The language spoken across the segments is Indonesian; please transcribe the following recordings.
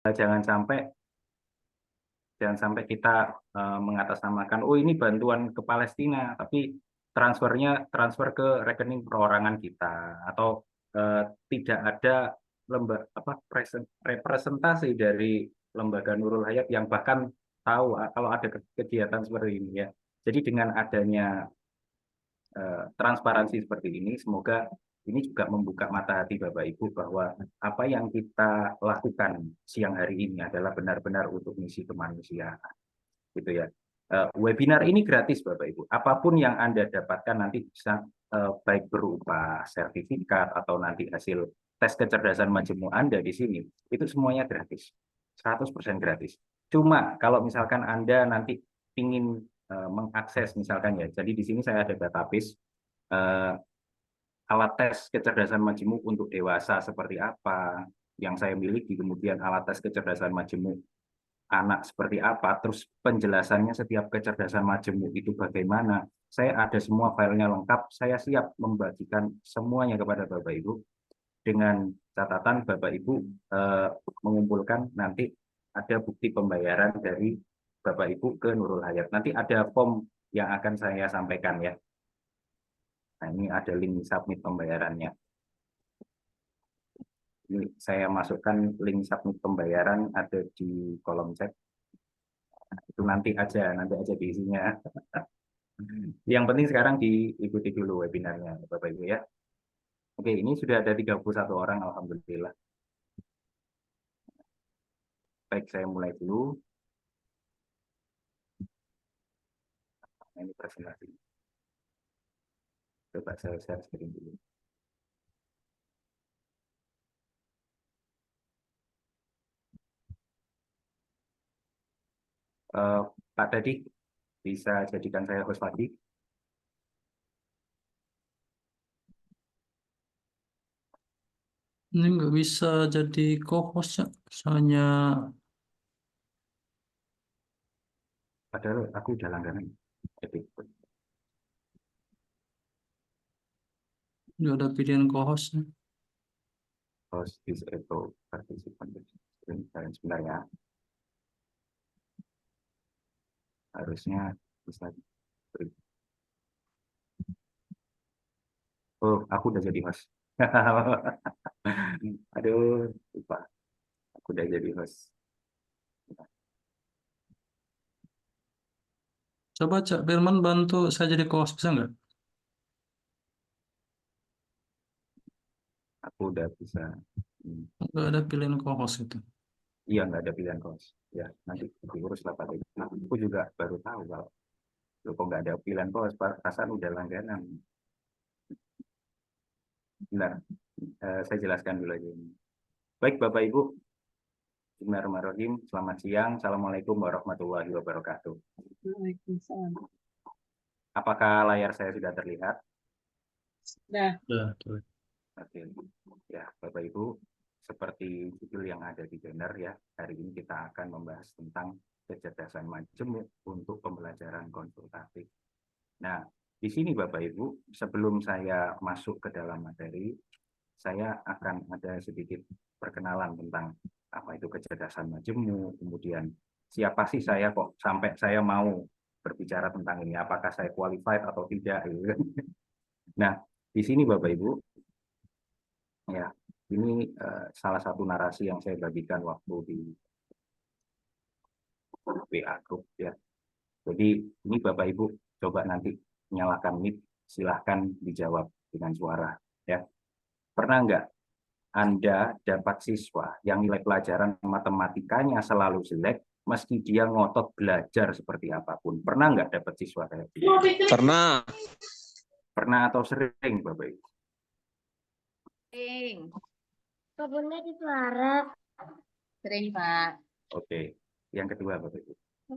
jangan sampai kita mengatasnamakan, oh ini bantuan ke Palestina, tapi transfer ke rekening perorangan kita, atau tidak ada representasi dari lembaga Nurul Hayat yang bahkan tahu kalau ada kegiatan seperti ini ya. Jadi dengan adanya transparansi seperti ini, semoga ini juga membuka mata hati Bapak Ibu bahwa apa yang kita lakukan siang hari ini adalah benar-benar untuk misi kemanusiaan, gitu ya. Webinar ini gratis Bapak Ibu. Apapun yang Anda dapatkan nanti bisa baik berupa sertifikat atau nanti hasil tes kecerdasan majemuk Anda di sini, itu semuanya gratis. 100% gratis. Cuma kalau misalkan Anda nanti ingin mengakses misalkan ya, jadi di sini saya ada database alat tes kecerdasan majemuk untuk dewasa seperti apa yang saya miliki, kemudian alat tes kecerdasan majemuk anak seperti apa, terus penjelasannya setiap kecerdasan majemuk itu bagaimana. Saya ada semua filenya lengkap, saya siap membagikan semuanya kepada Bapak Ibu dengan catatan Bapak Ibu mengumpulkan nanti ada bukti pembayaran dari Bapak Ibu ke Nurul Hayat. Nanti ada form yang akan saya sampaikan ya. Nah, ini ada link submit pembayarannya. Ini saya masukkan link submit pembayaran ada di kolom chat. Itu nanti aja diisinya. Yang penting sekarang diikuti dulu webinarnya, Bapak Ibu ya. Oke, ini sudah ada 31 orang, Alhamdulillah. Baik, saya mulai dulu. Nah, ini presentasi. Coba saya share screen dulu. Pak Tadi, bisa jadikan saya host lagi? Ini nggak bisa jadi co-host ya, soalnya Padahal aku udah langganan. nggak ada pilihan co-hostnya. Host disable participant. Sebentar ya. Harusnya bisa. Oh, aku udah jadi host. Aduh, lupa. Aku udah jadi host. Coba Cak Firman bantu saya jadi co-host, bisa nggak? Aku udah bisa. Nggak ada pilihan co-host itu. Iya, nggak ada pilihan host. Ya, nanti diurus lah Pak. Aku juga baru tahu kalau kok nggak ada pilihan host. Perasaan udah langganan. Benar. Saya jelaskan dulu aja ini. Baik, Bapak Ibu. Bismillahirrahmanirrahim. Selamat siang. Assalamualaikum warahmatullahi wabarakatuh. Waalaikumsalam. Apakah layar saya sudah terlihat? Nah, Tuh. Oke. Ya, Bapak Ibu, seperti judul yang ada di banner ya, hari ini kita akan membahas tentang kecerdasan majemuk untuk pembelajaran konsultatif. Nah, di sini Bapak Ibu, sebelum saya masuk ke dalam materi, saya akan ada sedikit perkenalan tentang apa itu kecerdasan majemuk, kemudian siapa sih saya kok sampai saya mau berbicara tentang ini, apakah saya qualified atau tidak. Nah, di sini Bapak Ibu, ya, ini salah satu narasi yang saya bagikan waktu di WA Group ya. Jadi ini Bapak Ibu coba nanti nyalakan mic, silahkan dijawab dengan suara ya. Pernah nggak Anda dapat siswa yang nilai pelajaran matematikanya selalu jelek meski dia ngotot belajar seperti apapun? Pernah nggak dapat siswa kayak gitu? Pernah. Pernah atau sering Bapak Ibu? sering. Kebunnya di suara. Sering, Pak. Oke. Yang kedua Bapak Ibu.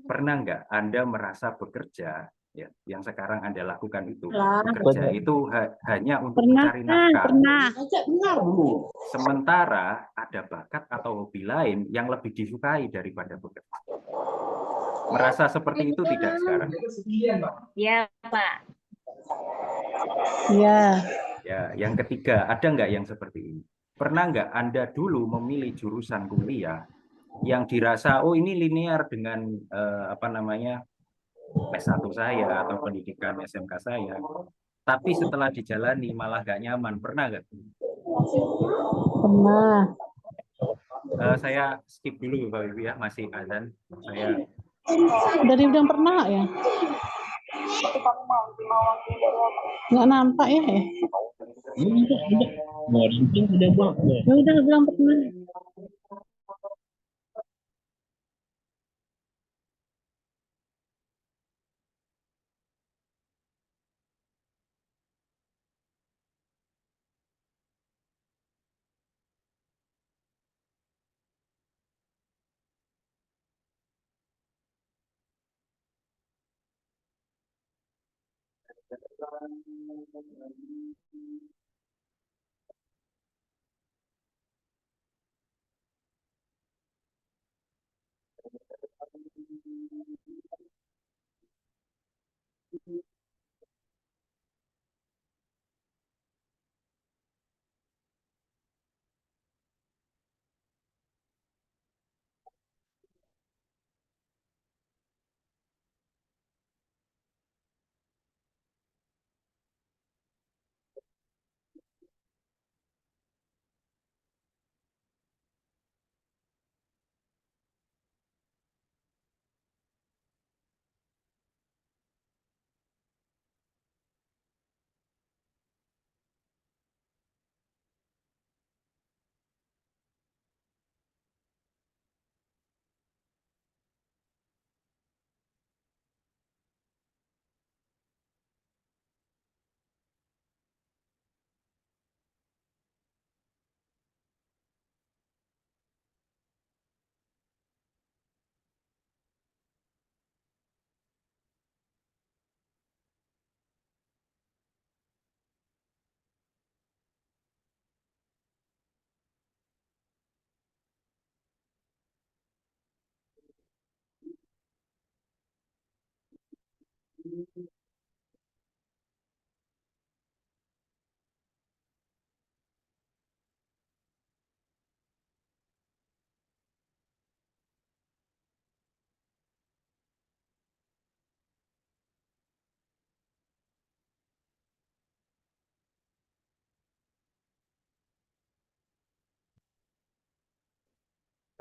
Pernah nggak Anda merasa bekerja ya, yang sekarang Anda lakukan itu, bekerja itu hanya untuk mencari nafkah. Sementara ada bakat atau hobi lain yang lebih disukai daripada bekerja. Merasa seperti itu tidak sekarang? Iya, Pak. Iya. Ya, yang ketiga, ada nggak yang seperti ini? Pernah nggak Anda dulu memilih jurusan kuliah yang dirasa oh ini linear dengan apa namanya S1 saya atau pendidikan SMK saya, tapi setelah dijalani malah gak nyaman. Pernah nggak? Pernah. Saya skip dulu Bapak Ibu ya, masih azan. Saya Dari bilang pernah ya? Nggak nampak ya? Mau dibikin udah buang. Ya udah bilang pernah.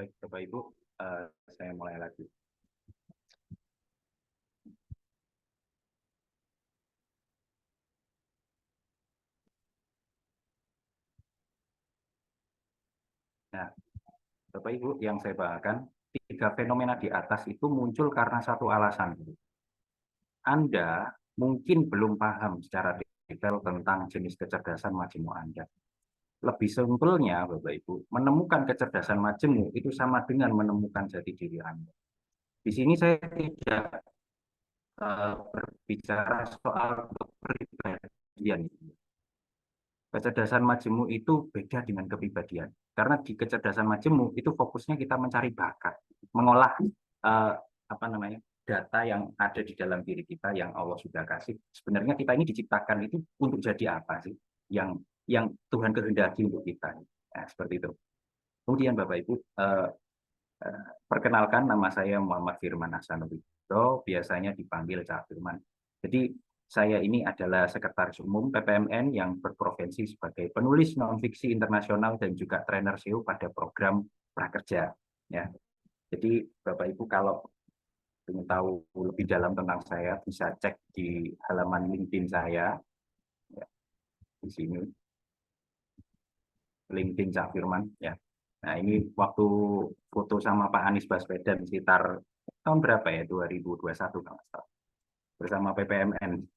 baik Bapak Ibu, saya mulai lagi. Nah, Bapak Ibu, yang saya bahasakan, 3 fenomena di atas itu muncul karena satu alasan. Anda mungkin belum paham secara detail tentang jenis kecerdasan majemuk Anda. Lebih simpelnya, Bapak Ibu, menemukan kecerdasan majemuk itu sama dengan menemukan jati diri Anda. Di sini saya tidak berbicara soal kepribadian. Kecerdasan majemuk itu beda dengan kepribadian. Karena di kecerdasan majemuk itu fokusnya kita mencari bakat, mengolah apa namanya data yang ada di dalam diri kita yang Allah sudah kasih. Sebenarnya kita ini diciptakan itu untuk jadi apa sih? Yang Tuhan kehendaki untuk kita. Nah, seperti itu. Kemudian Bapak Ibu, perkenalkan nama saya Muhammad Firman Hasanuddin, biasanya dipanggil Cak Firman. Jadi saya ini adalah Sekretaris Umum PPMN yang berprofesi sebagai penulis non-fiksi internasional dan juga trainer SEO pada program prakerja. Ya. Jadi Bapak Ibu kalau ingin tahu lebih dalam tentang saya bisa cek di halaman LinkedIn saya. Ya, di sini LinkedIn Cak Firman. Ya. Nah ini waktu foto sama Pak Anies Baswedan sekitar tahun berapa ya 2021 kalau bersama PPMN.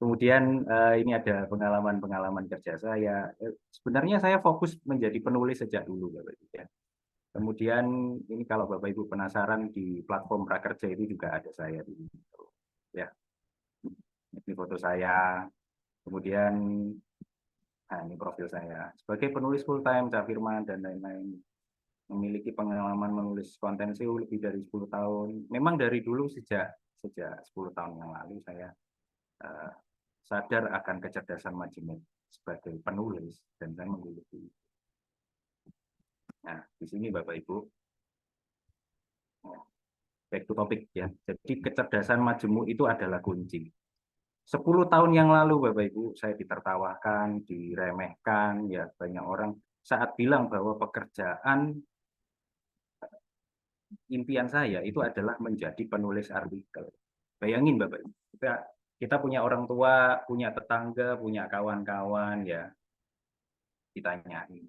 Kemudian ini ada pengalaman-pengalaman kerja saya. Sebenarnya saya fokus menjadi penulis sejak dulu, Bapak Ibu ya. Kemudian ini kalau Bapak Ibu penasaran di platform Prakerja itu juga ada saya di situ. Ya, ini foto saya. Kemudian nah, ini profil saya sebagai penulis full time, Cak Firman dan lain-lain. Memiliki pengalaman menulis konten SEO lebih dari 10 tahun. Memang dari dulu sejak 10 tahun yang lalu saya sadar akan kecerdasan majemuk sebagai penulis dan saya memiliki. Nah, di sini Bapak Ibu, back to topik ya. Jadi kecerdasan majemuk itu adalah kunci. 10 tahun yang lalu Bapak Ibu, saya ditertawakan, diremehkan, ya banyak orang saat bilang bahwa pekerjaan impian saya itu adalah menjadi penulis artikel. Bayangin Bapak Ibu, kita punya orang tua, punya tetangga, punya kawan-kawan ya, ditanyain.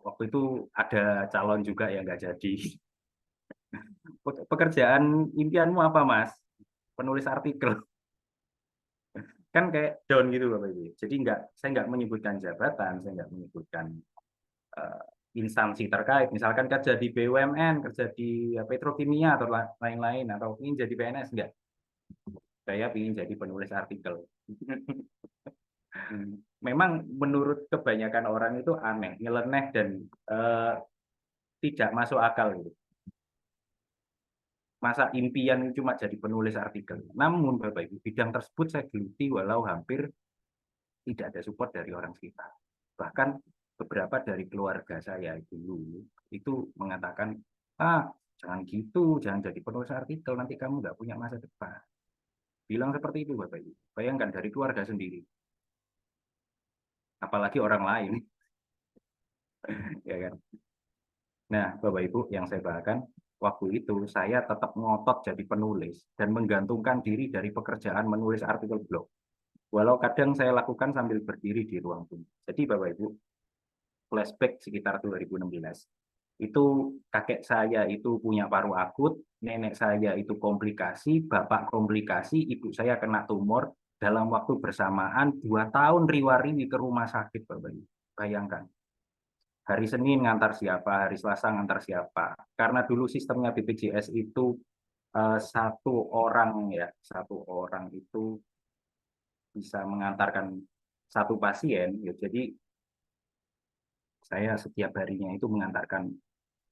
Waktu itu ada calon juga yang nggak jadi. Pekerjaan impianmu apa Mas? Penulis artikel. Kan kayak down gitu Bapak Ibu. Jadi saya nggak menyebutkan jabatan, saya nggak menyebutkan uh, instansi terkait. Misalkan kerja di BUMN, kerja di petrokimia atau lain-lain, atau ingin jadi PNS, enggak. Saya ingin jadi penulis artikel. Memang menurut kebanyakan orang itu aneh, nyeleneh, dan tidak masuk akal gitu. Masa impian cuma jadi penulis artikel. Namun Bapak Ibu, bidang tersebut saya geluti walau hampir tidak ada support dari orang sekitar. Bahkan beberapa dari keluarga saya dulu itu mengatakan, jangan gitu, jangan jadi penulis artikel, nanti kamu nggak punya masa depan. Bilang seperti itu Bapak Ibu. Bayangkan dari keluarga sendiri. Apalagi orang lain. Ya kan? Nah, Bapak Ibu, yang saya bahkan, waktu itu saya tetap ngotot jadi penulis dan menggantungkan diri dari pekerjaan menulis artikel blog. Walau kadang saya lakukan sambil berdiri di ruang tunggu. Jadi Bapak Ibu, flashback sekitar 2016. Itu kakek saya itu punya paru akut, nenek saya itu komplikasi, bapak komplikasi, ibu saya kena tumor. Dalam waktu bersamaan 2 tahun riwari ke rumah sakit, Bapak Ibu. Bayangkan. Hari Senin ngantar siapa, hari Selasa ngantar siapa. Karena dulu sistemnya BPJS itu satu orang ya, satu orang itu bisa mengantarkan satu pasien. Ya, jadi saya setiap harinya itu mengantarkan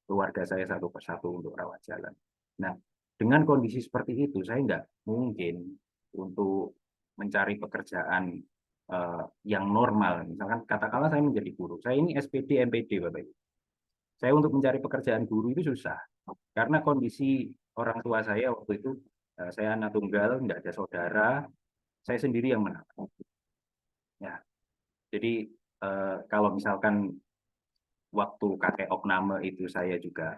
keluarga saya satu persatu untuk rawat jalan. Nah, dengan kondisi seperti itu, saya nggak mungkin untuk mencari pekerjaan yang normal. Misalkan katakanlah saya menjadi guru. Saya ini SPD, MPD, Bapak Ibu. Saya untuk mencari pekerjaan guru itu susah. Karena kondisi orang tua saya waktu itu, saya anak tunggal, nggak ada saudara, saya sendiri yang menanggung. Ya, jadi kalau misalkan waktu kakek opname itu saya juga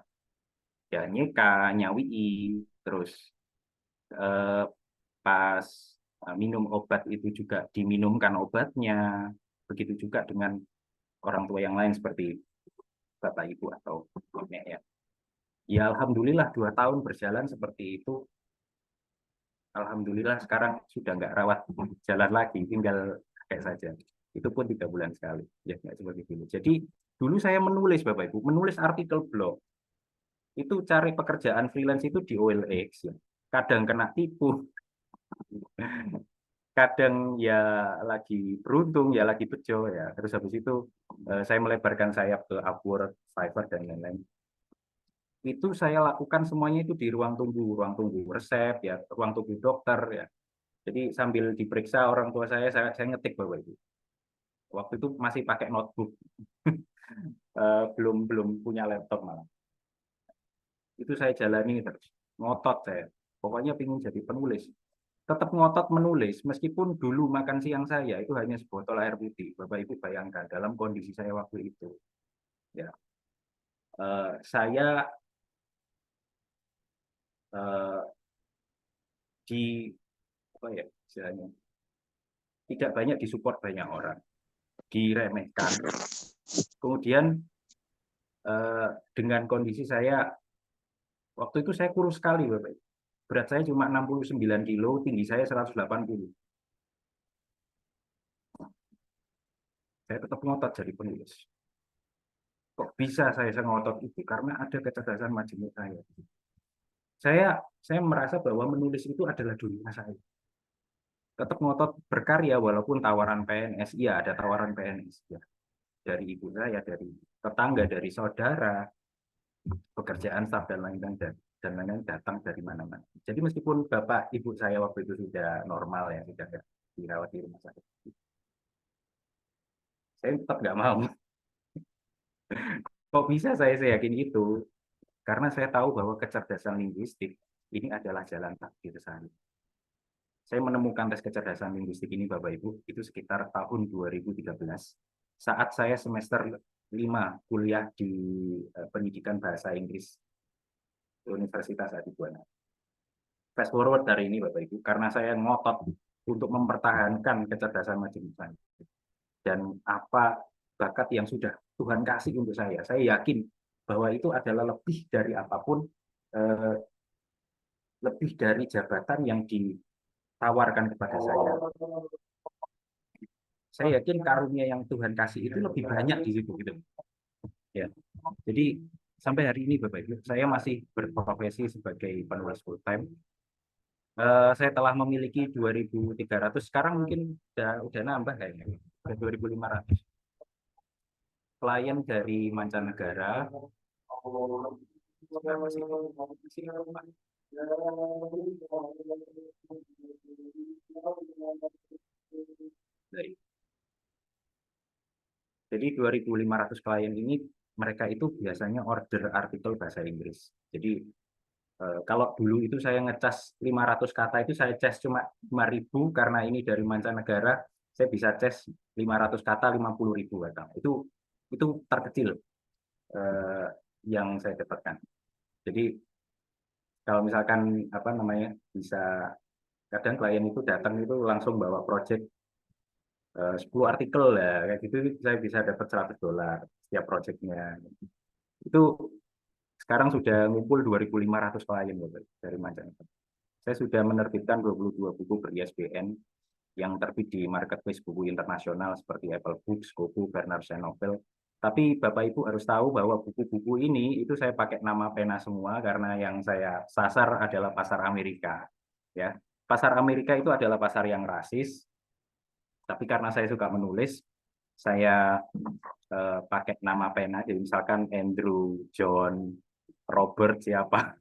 ya nyeka, nyawii, terus eh, pas minum obat itu juga diminumkan obatnya, begitu juga dengan orang tua yang lain seperti bapak ibu atau nenek ya. Ya alhamdulillah 2 tahun berjalan seperti itu. Alhamdulillah sekarang sudah nggak rawat jalan lagi, tinggal kayak saja. Itu pun 3 bulan sekali, ya nggak seperti itu. Jadi dulu saya menulis bapak ibu, menulis artikel blog. Itu cari pekerjaan freelance itu di OLX ya. Kadang kena tipu, kadang ya lagi beruntung ya lagi bejo ya. Terus habis itu saya melebarkan sayap ke Upwork, Fiverr dan lain-lain. Itu saya lakukan semuanya itu di ruang tunggu resep ya, ruang tunggu dokter ya. Jadi sambil diperiksa orang tua saya ngetik Bapak Ibu. Waktu itu masih pakai notebook, belum belum punya laptop malah. Itu saya jalani terus, ngotot saya. Pokoknya ingin jadi penulis. Tetap ngotot menulis, meskipun dulu makan siang saya itu hanya sebotol air putih. Bapak Ibu bayangkan dalam kondisi saya waktu itu. Ya, saya eh, di apa ya istilahnya tidak banyak disupport banyak orang, diremehkan. Kemudian dengan kondisi saya waktu itu saya kurus sekali, Bapak. Berat saya cuma 69 kilo, tinggi saya 180. Saya tetap ngotot jadi penulis. Kok bisa saya ngotot itu? Karena ada kecerdasan majemuk saya. Saya merasa bahwa menulis itu adalah dunia saya. Tetap ngotot berkarya walaupun tawaran PNS, iya ada tawaran PNS ya. Dari ibu saya, dari tetangga, dari saudara, pekerjaan staf dan lain-lain dan lain-lain datang dari mana-mana. Jadi meskipun bapak ibu saya waktu itu sudah normal ya, sudah dirawat di rumah sakit, saya tetap nggak mau. Kok bisa saya yakin itu? Karena saya tahu bahwa kecerdasan linguistik ini adalah jalan takdir saya. Saya menemukan tes kecerdasan linguistik ini, Bapak Ibu, itu sekitar tahun 2013. Saat saya semester 5 kuliah di pendidikan bahasa Inggris Universitas Adibuana. Fast forward dari ini, Bapak Ibu, karena saya ngotot untuk mempertahankan kecerdasan majemuk saya. Dan apa bakat yang sudah Tuhan kasih untuk saya yakin bahwa itu adalah lebih dari apapun, lebih dari jabatan yang ditawarkan kepada saya. Saya yakin karunia yang Tuhan kasih itu lebih banyak di situ gitu. Ya. Jadi sampai hari ini Bapak Ibu, saya masih berprofesi sebagai penulis full time. Saya telah memiliki 2.300, sekarang mungkin udah nambah kayaknya, udah 2.500 klien dari mancanegara. Jadi 2.500 klien ini mereka itu biasanya order artikel bahasa Inggris. Jadi kalau dulu itu saya ngecas 500 kata itu saya cas cuma 5.000 karena ini dari mancanegara, saya bisa cas 500 kata 50.000 kata. Itu terkecil yang saya dapatkan. Jadi kalau misalkan apa namanya bisa, kadang klien itu datang itu langsung bawa project 10 artikel ya kayak gitu, saya bisa dapat $100 setiap projectnya. Itu sekarang sudah ngumpul 2.500 klien dari mancanegara. Saya sudah menerbitkan 22 buku ber-ISBN yang terbit di marketplace buku internasional seperti Apple Books, Kobo, Barnes & Noble. Tapi Bapak Ibu harus tahu bahwa buku-buku ini itu saya pakai nama pena semua karena yang saya sasar adalah pasar Amerika. Ya, pasar Amerika itu adalah pasar yang rasis. Tapi karena saya suka menulis, saya pakai nama pena. Jadi misalkan Andrew, John, Robert siapa.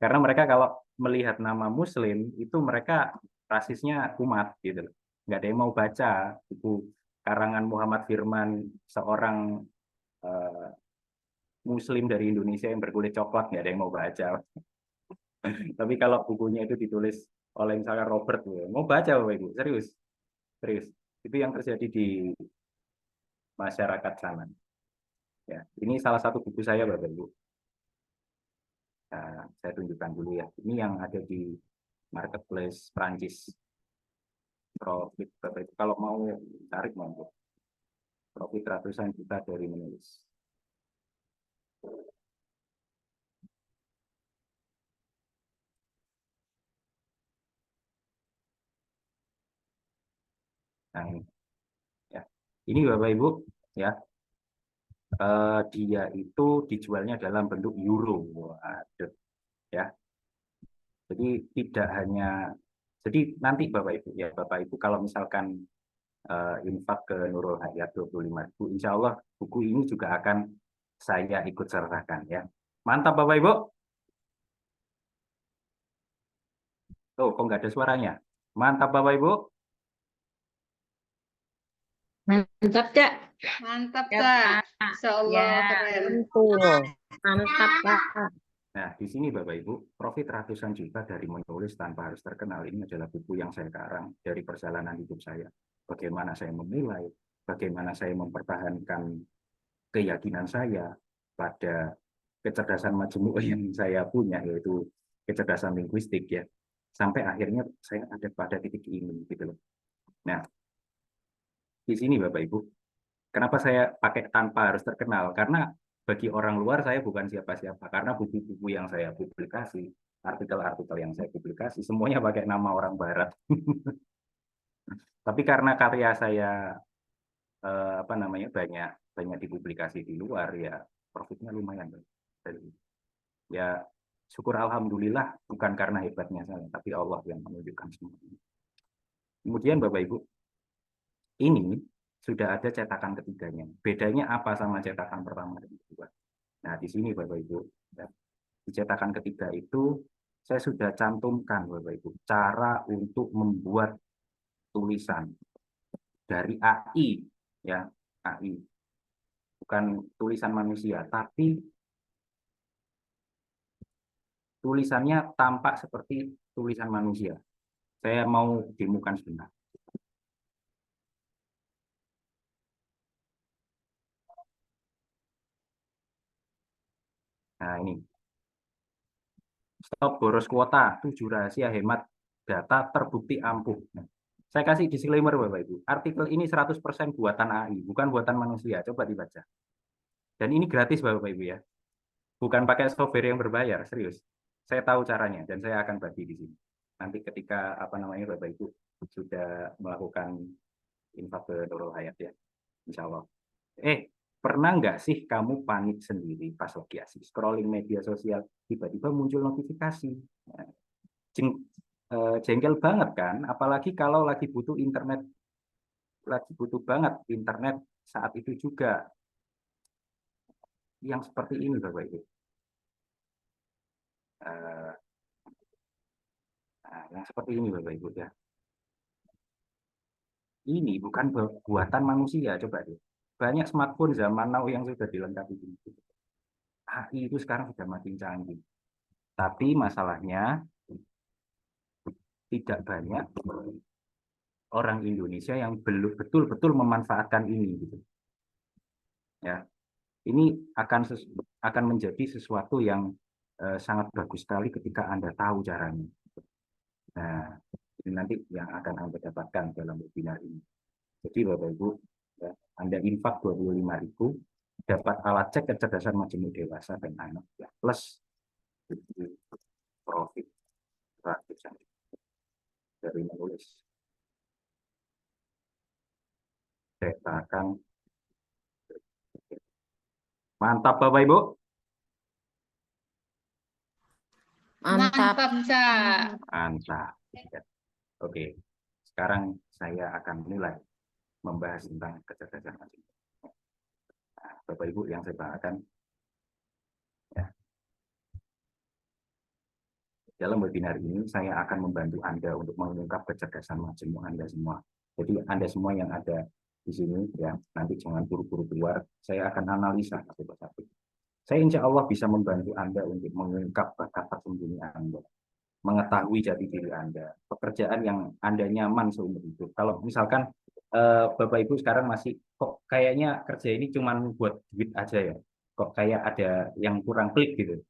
Karena mereka kalau melihat nama Muslim itu mereka rasisnya kumat gitu. Nggak ada yang mau baca buku karangan Muhammad Firman, seorang Muslim dari Indonesia yang berkulit coklat, nggak ada yang mau baca. Tapi kalau bukunya itu ditulis oleh misalkan Robert, mau baca Bapak Ibu, serius, serius. Itu yang terjadi di masyarakat sana. Ya, ini salah satu buku saya Bapak Ibu. Nah, saya tunjukkan dulu ya. Ini yang ada di marketplace Prancis. Profit Bapak Ibu, kalau mau cari monggo. Profit ratusan juta dari menulis. Nah, ya. Ini Bapak Ibu, ya, dia itu dijualnya dalam bentuk euro. Waduh, ya. Jadi tidak hanya, jadi nanti Bapak Ibu, ya Bapak Ibu kalau misalkan infak ke Nurul Hayat 25.000, insya Allah buku ini juga akan saya ikut sertakan ya. Mantap Bapak Ibu. Tuh, kok nggak ada suaranya? Mantap Bapak Ibu. Mantap, Cak. Mantap, Ya, Kak. Pak. Insya Allah Ya, keren. betul. Mantap, Pak. Nah, di sini Bapak Ibu, profit ratusan juta dari menulis tanpa harus terkenal ini adalah buku yang saya karang dari perjalanan hidup saya. Bagaimana saya memulai, bagaimana saya mempertahankan keyakinan saya pada kecerdasan majemuk yang saya punya, yaitu kecerdasan linguistik ya. Sampai akhirnya saya ada pada titik ini gitu loh. Nah, di sini Bapak Ibu, kenapa saya pakai tanpa harus terkenal? Karena bagi orang luar saya bukan siapa-siapa. Karena buku-buku yang saya publikasi, artikel-artikel yang saya publikasi, semuanya pakai nama orang Barat. Tapi karena karya saya apa namanya banyak dipublikasi di luar, ya profitnya lumayan. Jadi, ya syukur alhamdulillah bukan karena hebatnya saya, tapi Allah yang menunjukkan semuanya. Kemudian Bapak Ibu, ini sudah ada cetakan ketiganya. Bedanya apa sama cetakan pertama dan kedua? Nah, di sini Bapak Ibu, ya, di cetakan ketiga itu saya sudah cantumkan Bapak Ibu cara untuk membuat tulisan dari AI, ya AI, bukan bukan tulisan manusia, tapi tulisannya tampak seperti tulisan manusia. Saya mau demokan sebentar. Nah, ini. Stop boros kuota, 7 rahasia hemat data terbukti ampuh. Nah, saya kasih disclaimer Bapak Ibu. Artikel ini 100% buatan AI, bukan buatan manusia. Coba dibaca. Dan ini gratis Bapak Ibu ya. Bukan pakai software yang berbayar, serius. Saya tahu caranya dan saya akan bagi di sini. Nanti ketika Bapak Ibu sudah melakukan infak ke Nurul Hayat ya, insya Allah. Pernah nggak sih kamu panik sendiri pas lagi asik scrolling media sosial, tiba-tiba muncul notifikasi? Nah, jengkel banget kan? Apalagi kalau lagi butuh internet, lagi butuh banget internet saat itu juga. Yang seperti ini Bapak Ibu. Nah, yang seperti ini Bapak Ibu ya. Ini bukan buatan manusia, coba deh. Banyak smartphone zaman now yang sudah dilengkapi ini. AI itu sekarang sudah makin canggih. Tapi masalahnya tidak banyak orang Indonesia yang belum betul-betul memanfaatkan ini gitu. Ya. Ini akan menjadi sesuatu yang sangat bagus sekali ketika Anda tahu caranya. Nah, ini nanti yang akan Anda dapatkan dalam webinar ini. Jadi Bapak Ibu, ya, Anda infak 25.000, dapat alat cek kecerdasan majemuk dewasa dan anak, ya, plus profit ratusan dari menulis. Cetakan. Mantap Bapak Ibu. Mantap. Mantap. Ya. Oke, sekarang saya akan mulai membahas tentang kecerdasan majemuk. Nah, Bapak Ibu yang saya bahagikan, ya, dalam webinar ini saya akan membantu Anda untuk mengungkap kecerdasan majemuk Anda semua. Jadi Anda semua yang ada di sini, ya, nanti jangan buru-buru keluar. Saya akan analisa satu persatu. Saya insya Allah bisa membantu Anda untuk mengungkap bakat tersembunyi Anda, mengetahui jati diri Anda, pekerjaan yang Anda nyaman seumur hidup. Kalau misalkan Bapak Ibu sekarang masih kok kayaknya kerja ini cuma buat duit aja ya, kok kayak ada yang kurang klik gitu.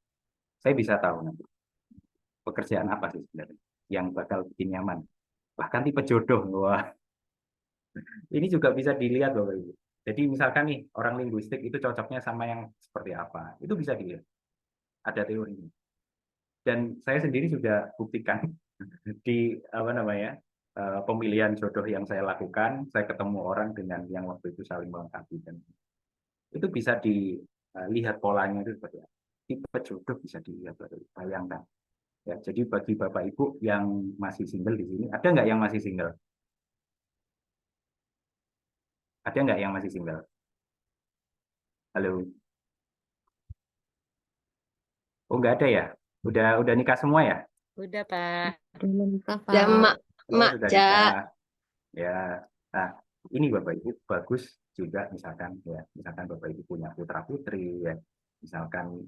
Saya bisa tahu nanti pekerjaan apa sih sebenarnya yang bakal bikin nyaman. Bahkan tipe jodoh, wah, ini juga bisa dilihat Bapak Ibu. Jadi misalkan nih orang linguistik itu cocoknya sama yang seperti apa, itu bisa dilihat. Ada teorinya. Dan saya sendiri sudah buktikan di pemilihan jodoh yang saya lakukan, saya ketemu orang dengan yang waktu itu saling melengkapi dan itu bisa dilihat polanya itu seperti apa. Tipe jodoh bisa dilihat, bayangkan. Ya, jadi bagi Bapak Ibu yang masih single di sini, ada nggak yang masih single? Ada nggak yang masih single? Halo? Oh, nggak ada ya? Udah nikah semua ya? Udah, Pak. Ya, mak, Oh, mak, sudah ja. nikah. Ya. Nah, ini Bapak Ibu bagus juga misalkan ya, misalkan Bapak Ibu punya putra putri ya, misalkan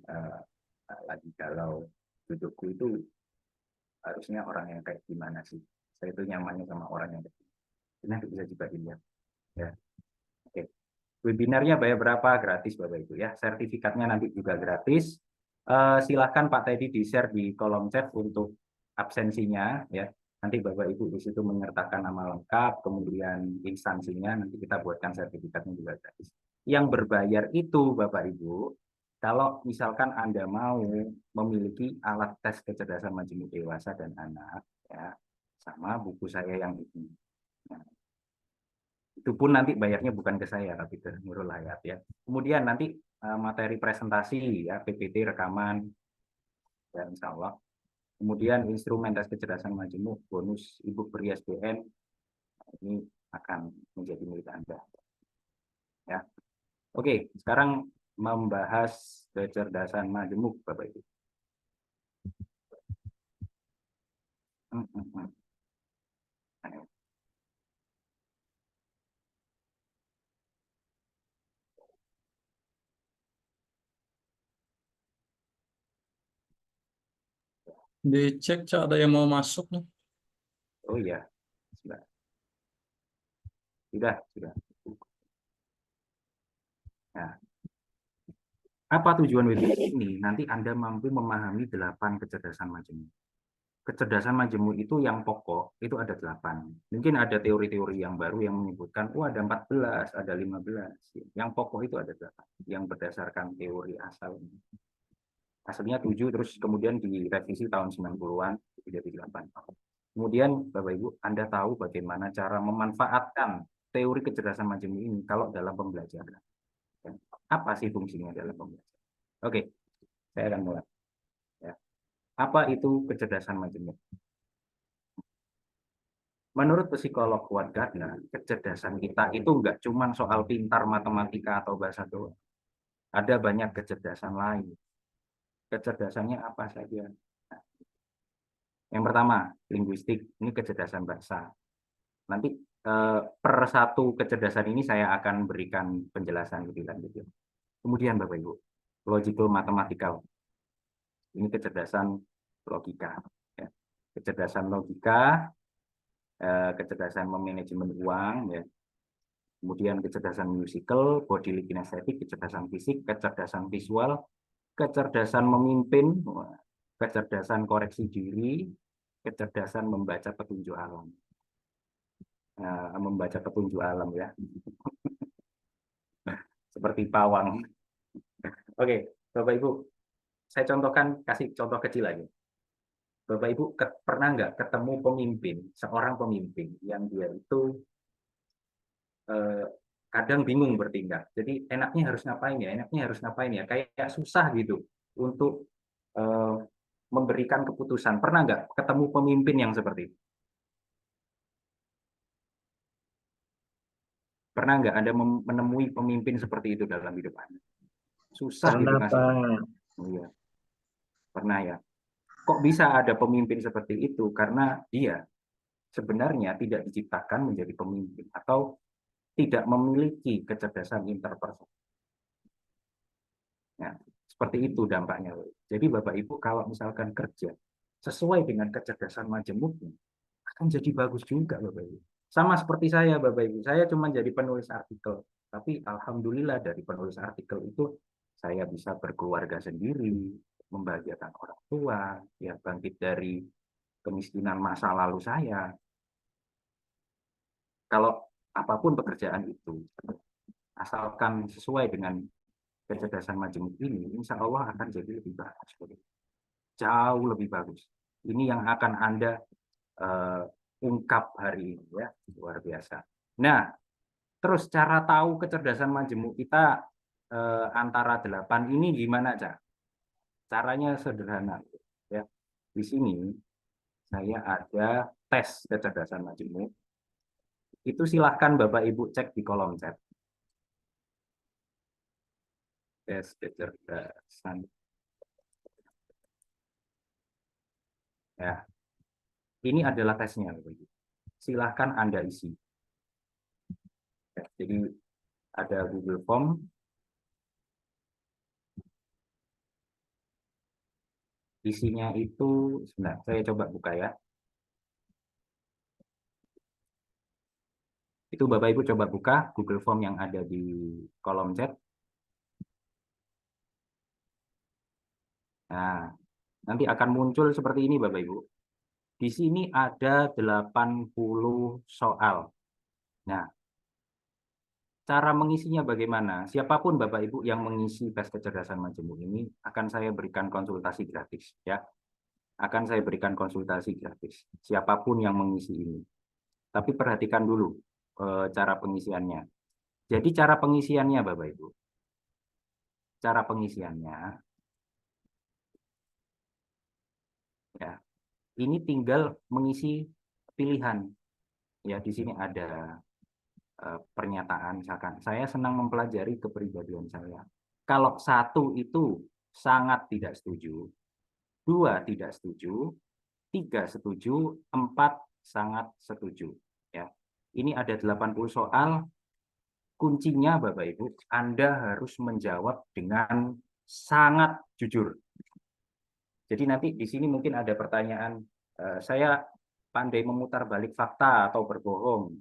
lagi kalau dudukku itu harusnya orang yang kayak gimana sih? Saya itu nyamannya sama orang yang kayak gimana. Ini nanti bisa juga dilihat ya. Oke. Webinarnya bayar berapa? Gratis Bapak Ibu ya. Sertifikatnya nanti juga gratis. Silahkan Pak Teddy di-share di kolom chat untuk absensinya ya. Nanti Bapak Ibu di situ menyertakan nama lengkap, kemudian instansinya, nanti kita buatkan sertifikatnya juga gratis. Yang berbayar itu Bapak Ibu, kalau misalkan Anda mau memiliki alat tes kecerdasan majemuk dewasa dan anak, ya, sama buku saya yang ini. Nah, itu pun nanti bayarnya bukan ke saya, tapi ke Nurul Hayat ya. Kemudian nanti materi presentasi, ya, PPT, rekaman, ya, insya Allah. Kemudian instrumen tes kecerdasan majemuk, bonus ibu beri SBN, ini akan menjadi milik Anda. Ya. Oke, sekarang membahas kecerdasan majemuk, Bapak Ibu. Dicek, Cak, ada yang mau masuk nih. Oh iya, sudah. Nah, apa tujuan webinar ini? Nanti Anda mampu memahami 8 kecerdasan majemuk. Kecerdasan majemuk itu yang pokok, itu ada 8. Mungkin ada teori-teori yang baru yang menyebutkan, ada 14, ada 15. Yang pokok itu ada 8, yang berdasarkan teori asal. Asalnya 7, terus kemudian direvisi tahun 90-an, jadi 8. Kemudian, Bapak Ibu, Anda tahu bagaimana cara memanfaatkan teori kecerdasan majemuk ini kalau dalam pembelajaran. Apa sih fungsinya dalam pembelajaran? Oke, saya akan mulai. Ya. Apa itu kecerdasan majemuk? Menurut psikolog Howard Gardner, kecerdasan kita itu nggak cuma soal pintar matematika atau bahasa doang. Ada banyak kecerdasan lain. Kecerdasannya apa saja? Yang pertama, linguistik. Ini kecerdasan bahasa. Nanti per satu kecerdasan ini saya akan berikan penjelasan lebih lanjut. Kemudian Bapak Ibu, logical mathematical. Ini kecerdasan logika. Ya. Kecerdasan logika, kecerdasan memanajemen uang, ya. Kemudian kecerdasan musical, bodily kinesthetic, kecerdasan fisik, kecerdasan visual, kecerdasan memimpin, kecerdasan koreksi diri, kecerdasan membaca petunjuk alam. Membaca petunjuk alam ya. Seperti pawang. Oke, Bapak Ibu, saya contohkan, kasih contoh kecil lagi. Bapak Ibu pernah nggak ketemu pemimpin, seorang pemimpin yang dia itu kadang bingung bertindak. Jadi enaknya harus ngapain ya, kayak susah gitu untuk memberikan keputusan. Pernah nggak ketemu pemimpin yang seperti itu? Pernah nggak Anda menemui pemimpin seperti itu dalam hidup Anda? Susah gitu kasih. Oh, iya. Pernah ya. Kok bisa ada pemimpin seperti itu? Karena dia sebenarnya tidak diciptakan menjadi pemimpin atau tidak memiliki kecerdasan interpersonal. Ya, seperti itu dampaknya. Jadi Bapak Ibu kalau misalkan kerja sesuai dengan kecerdasan majemuknya akan jadi bagus juga Bapak Ibu. Sama seperti saya Bapak Ibu, saya cuma jadi penulis artikel, tapi alhamdulillah dari penulis artikel itu saya bisa berkeluarga sendiri, membahagiakan orang tua, ya bangkit dari kemiskinan masa lalu saya. Kalau apapun pekerjaan itu, asalkan sesuai dengan kecerdasan majemuk ini, insya Allah akan jadi lebih bagus. Jauh lebih bagus. Ini yang akan Anda ungkap hari ini ya, luar biasa. Nah, terus cara tahu kecerdasan majemuk kita antara 8 ini gimana, Cak? Caranya sederhana ya. Di sini saya ada tes kecerdasan majemuk. Itu silahkan Bapak Ibu cek di kolom chat. Tes kecerdasan. Ya. Ini adalah tesnya. Silahkan Anda isi. Ya, jadi ada Google Form. Isinya itu, sebentar, saya coba buka ya. Itu Bapak Ibu coba buka Google Form yang ada di kolom chat. Nah, nanti akan muncul seperti ini Bapak Ibu. Di sini ada 80 soal. Nah, cara mengisinya bagaimana? Siapapun Bapak Ibu yang mengisi tes kecerdasan majemuk ini akan saya berikan konsultasi gratis ya. Akan saya berikan konsultasi gratis. Siapapun yang mengisi ini. Tapi perhatikan dulu cara pengisiannya. Jadi cara pengisiannya Bapak Ibu. Cara pengisiannya ya. Ini tinggal mengisi pilihan. Ya, di sini ada pernyataan misalkan saya senang mempelajari kepribadian saya. Kalau 1 itu sangat tidak setuju, 2 tidak setuju, 3 setuju, 4 sangat setuju. Ya. Ini ada 80 soal. Kuncinya Bapak Ibu, Anda harus menjawab dengan sangat jujur. Jadi nanti di sini mungkin ada pertanyaan, saya pandai memutar balik fakta atau berbohong.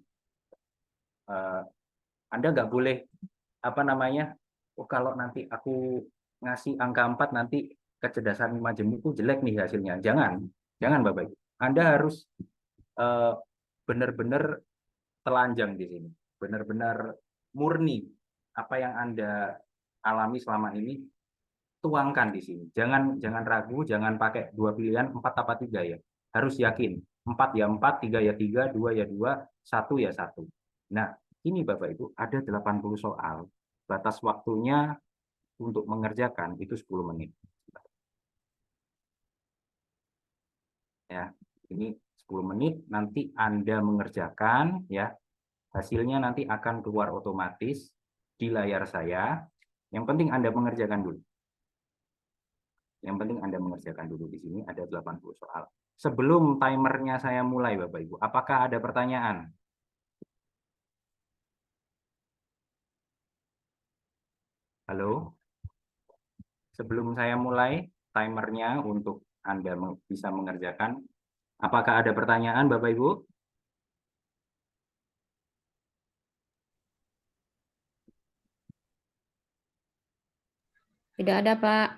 Anda nggak boleh apa namanya, oh kalau nanti aku ngasih angka 4 nanti kecerdasan majemukku jelek nih hasilnya. Jangan Bapak Ibu. Anda harus benar-benar telanjang di sini, benar-benar murni apa yang Anda alami selama ini, tuangkan di sini. Jangan ragu, jangan pakai dua pilihan 4 apa 3 ya. Harus yakin. 4 ya 4, 3 ya 3, 2 ya 2, 1 ya 1. Nah, ini Bapak Ibu ada 80 soal. Batas waktunya untuk mengerjakan itu 10 menit. Ya, ini 10 menit nanti Anda mengerjakan ya. Hasilnya nanti akan keluar otomatis di layar saya. Yang penting Anda mengerjakan dulu. Yang penting Anda mengerjakan dulu di sini ada 80 soal. Sebelum timernya saya mulai Bapak Ibu, apakah ada pertanyaan? Halo? Sebelum saya mulai timernya untuk Anda bisa mengerjakan, apakah ada pertanyaan Bapak Ibu? Tidak ada, Pak.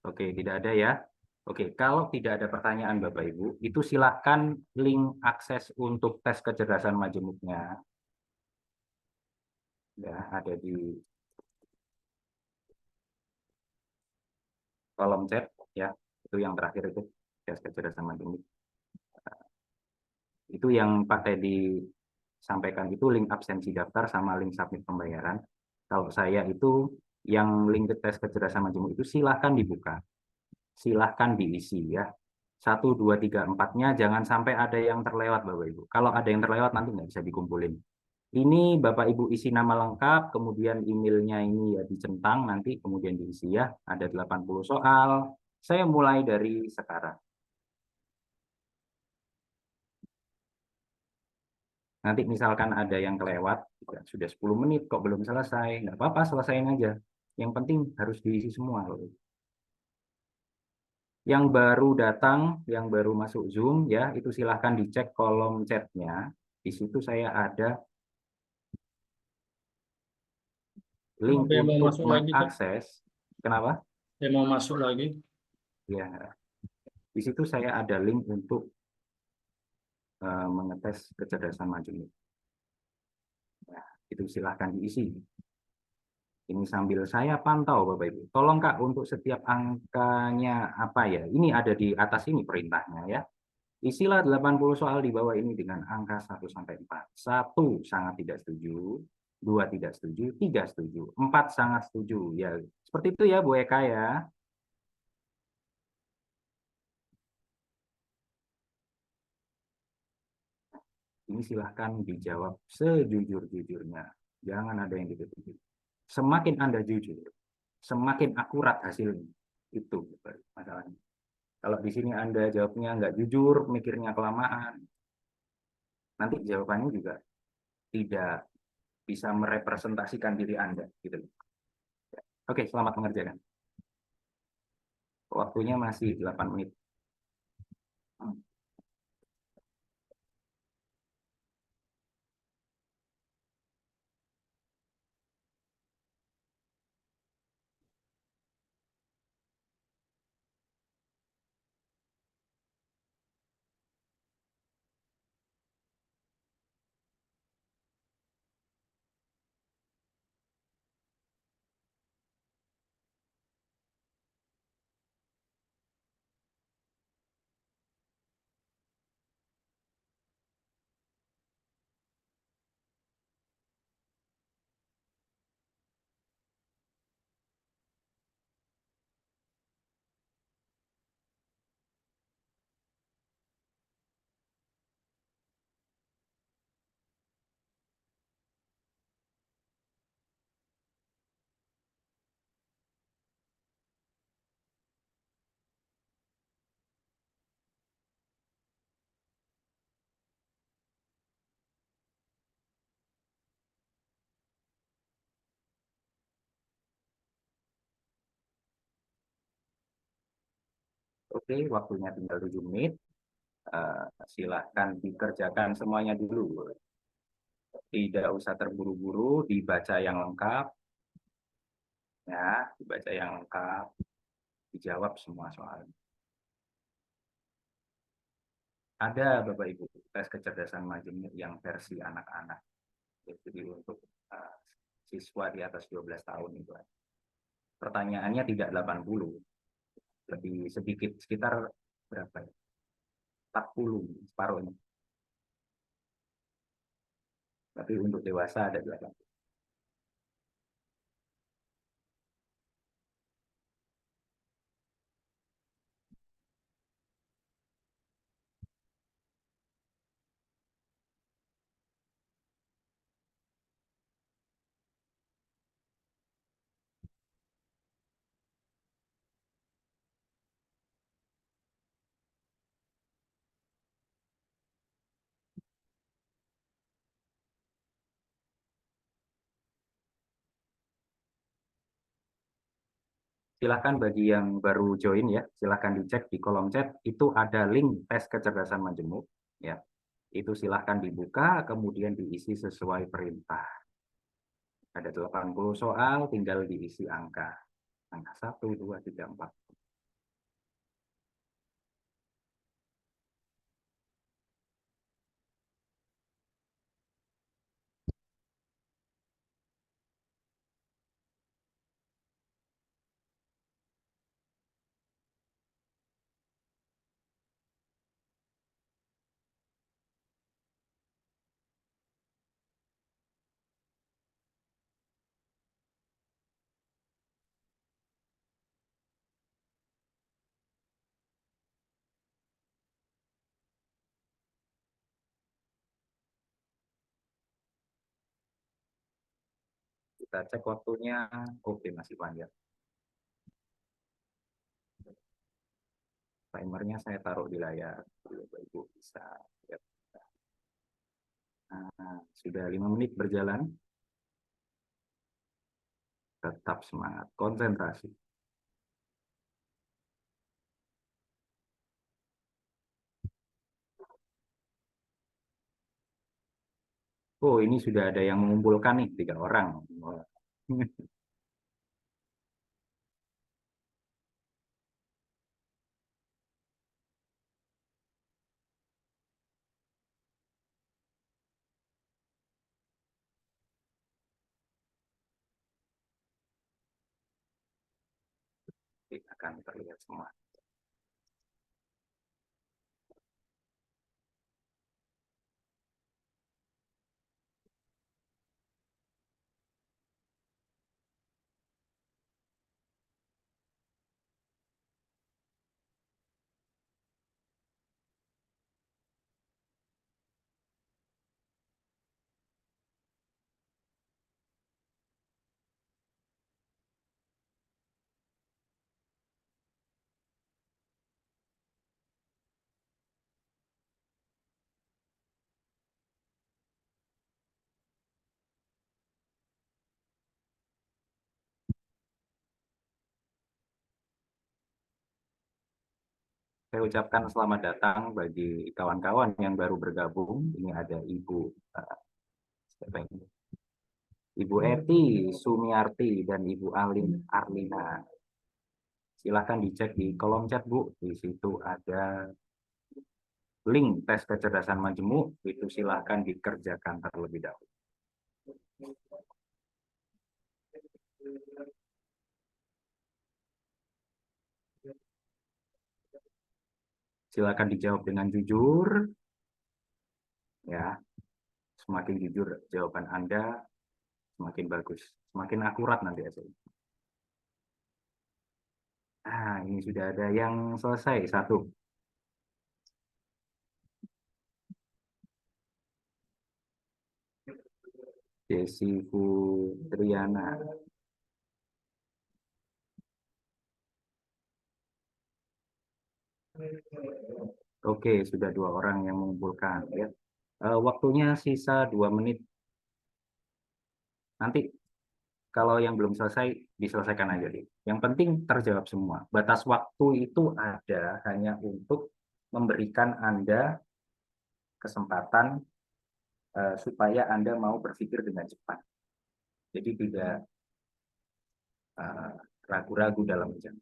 Oke, tidak ada ya. Oke, kalau tidak ada pertanyaan Bapak Ibu, itu silakan link akses untuk tes kecerdasan majemuknya. Ya, ada di kolom chat ya. Itu yang terakhir itu tes kecerdasan majemuk. Itu yang Pak Teddy sampaikan itu link absensi daftar sama link submit pembayaran. Kalau saya itu yang link tes kecerdasan majemuk itu silahkan dibuka. Silahkan diisi ya. 1, 2, 3, 4-nya jangan sampai ada yang terlewat Bapak Ibu. Kalau ada yang terlewat nanti nggak bisa dikumpulin. Ini Bapak Ibu isi nama lengkap, kemudian emailnya ini ya dicentang nanti, kemudian diisi ya. Ada 80 soal. Saya mulai dari sekarang. Nanti misalkan ada yang kelewat, sudah 10 menit kok belum selesai, nggak apa-apa, selesaiin aja. Yang penting harus diisi semua. Yang baru datang, yang baru masuk Zoom, ya itu silahkan dicek kolom chatnya. Di situ saya ada link Ada yang mau untuk masuk lagi, Pak? mengakses. Kenapa? Yang mau masuk lagi? Ya, di situ saya ada link untuk mengetes kecerdasan majemuk. Ya, itu silahkan diisi. Ini sambil saya pantau Bapak Ibu. Tolong Kak untuk setiap angkanya apa ya? Ini ada di atas ini perintahnya ya. Isilah 80 soal di bawah ini dengan angka 1 sampai 4. 1 sangat tidak setuju, 2 tidak setuju, 3 setuju, 4 sangat setuju. Ya, seperti itu ya Bu Eka ya. Ini silahkan dijawab sejujur-jujurnya. Jangan ada yang ditutupi. Semakin Anda jujur, semakin akurat hasilnya. Itu masalahnya. Kalau di sini Anda jawabnya nggak jujur, mikirnya kelamaan, nanti jawabannya juga tidak bisa merepresentasikan diri Anda. Gitu. Oke, selamat mengerjakan. Waktunya masih 8 menit. Oke, waktunya tinggal 7 menit. Silahkan dikerjakan semuanya dulu. Tidak usah terburu-buru, dibaca yang lengkap. Ya, dibaca yang lengkap. Dijawab semua soal. Ada Bapak Ibu tes kecerdasan majemuk yang versi anak-anak. Jadi untuk siswa di atas 12 tahun itu. Pertanyaannya tidak 80, lebih sedikit, sekitar berapa ya? 40, separuhnya. Tapi untuk dewasa ada 80. Silahkan bagi yang baru join ya, silahkan dicek di kolom chat, itu ada link tes kecerdasan majemuk. Ya, itu silahkan dibuka, kemudian diisi sesuai perintah. Ada 80 soal, tinggal diisi angka. Angka 1, 2, 3, 4. Kita cek waktunya, oke masih panjang. Timernya saya taruh di layar, Bapak Ibu bisa lihat. Nah, sudah 5 menit berjalan. Tetap semangat, konsentrasi. Oh, ini sudah ada yang mengumpulkan nih, 3 orang. Akan terlihat semua. Saya ucapkan selamat datang bagi kawan-kawan yang baru bergabung. Ini ada Ibu siapa ini? Ibu Eti Sumiarti dan Ibu Arlina. Silahkan dicek di kolom chat, Bu. Di situ ada link tes kecerdasan majemuk. Itu silahkan dikerjakan terlebih dahulu. Silakan dijawab dengan jujur. Ya, semakin jujur jawaban Anda, semakin bagus, semakin akurat nanti hasilnya. Nah, ini sudah ada yang selesai, 1. Desi Putriana. Oke, sudah 2 orang yang mengumpulkan ya. Waktunya sisa 2 menit. Nanti Kalau yang belum selesai, diselesaikan aja deh. Yang penting terjawab semua. Batas waktu itu ada hanya untuk memberikan Anda kesempatan supaya Anda mau berpikir dengan cepat. Jadi tidak ragu-ragu dalam menjawab.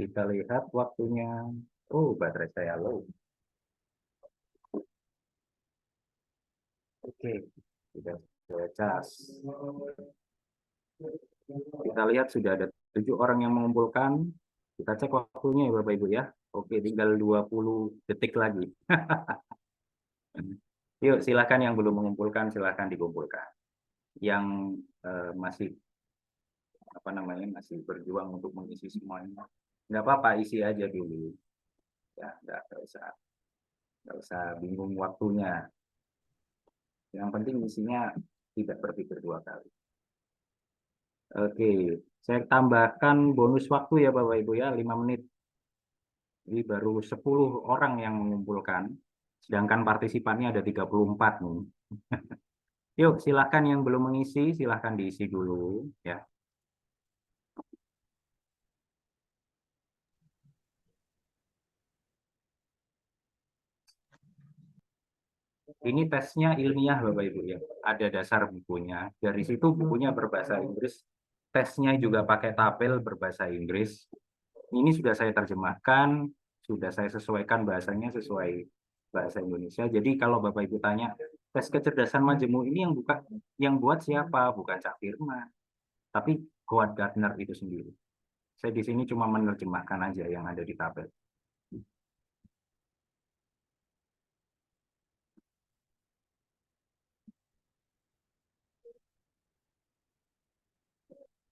Kita lihat waktunya. Oh, baterai saya low. Oke, sudah saya cas. Kita lihat sudah ada 7 orang yang mengumpulkan. Kita cek waktunya ya Bapak Ibu ya. Oke, tinggal 20 detik lagi. Yuk, silakan yang belum mengumpulkan, silakan dikumpulkan. Yang masih masih berjuang untuk mengisi semuanya. Nggak apa-apa, isi aja dulu. Ya, nggak usah bingung waktunya. Yang penting isinya tidak berpikir 2 kali. Oke, saya tambahkan bonus waktu ya Bapak Ibu ya, 5 menit. Jadi baru 10 orang yang mengumpulkan, sedangkan partisipannya ada 34 nih. Yuk, silahkan yang belum mengisi, silahkan diisi dulu ya. Ini tesnya ilmiah Bapak Ibu ya. Ada dasar bukunya. Dari situ bukunya berbahasa Inggris. Tesnya juga pakai tabel berbahasa Inggris. Ini sudah saya terjemahkan, sudah saya sesuaikan bahasanya sesuai bahasa Indonesia. Jadi kalau Bapak Ibu tanya, tes kecerdasan majemuk ini yang buat siapa? Bukan Cak Firman, tapi Howard Gardner itu sendiri. Saya di sini cuma menerjemahkan aja yang ada di tabel.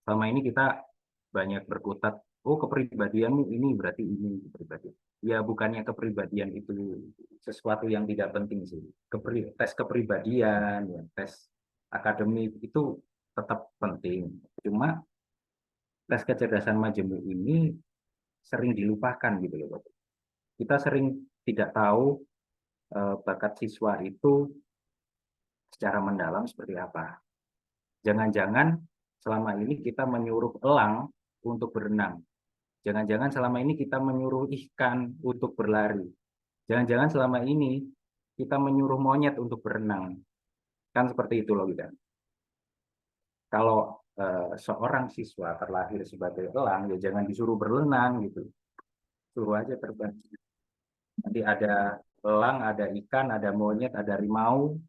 Selama ini kita banyak berkutat, oh kepribadianmu ini berarti ini kepribadian. Ya bukannya kepribadian itu sesuatu yang tidak penting sih. Tes kepribadian, ya, tes akademik itu tetap penting. Cuma tes kecerdasan majemuk ini sering dilupakan gitu loh, Bapak. Kita sering tidak tahu bakat siswa itu secara mendalam seperti apa. Jangan-jangan selama ini kita menyuruh elang untuk berenang. Jangan-jangan selama ini kita menyuruh ikan untuk berlari. Jangan-jangan selama ini kita menyuruh monyet untuk berenang. Kan seperti itu loh kita. Kalau seorang siswa terlahir sebagai elang, ya jangan disuruh berenang gitu. Suruh aja terbang. Nanti ada elang, ada ikan, ada monyet, ada harimau.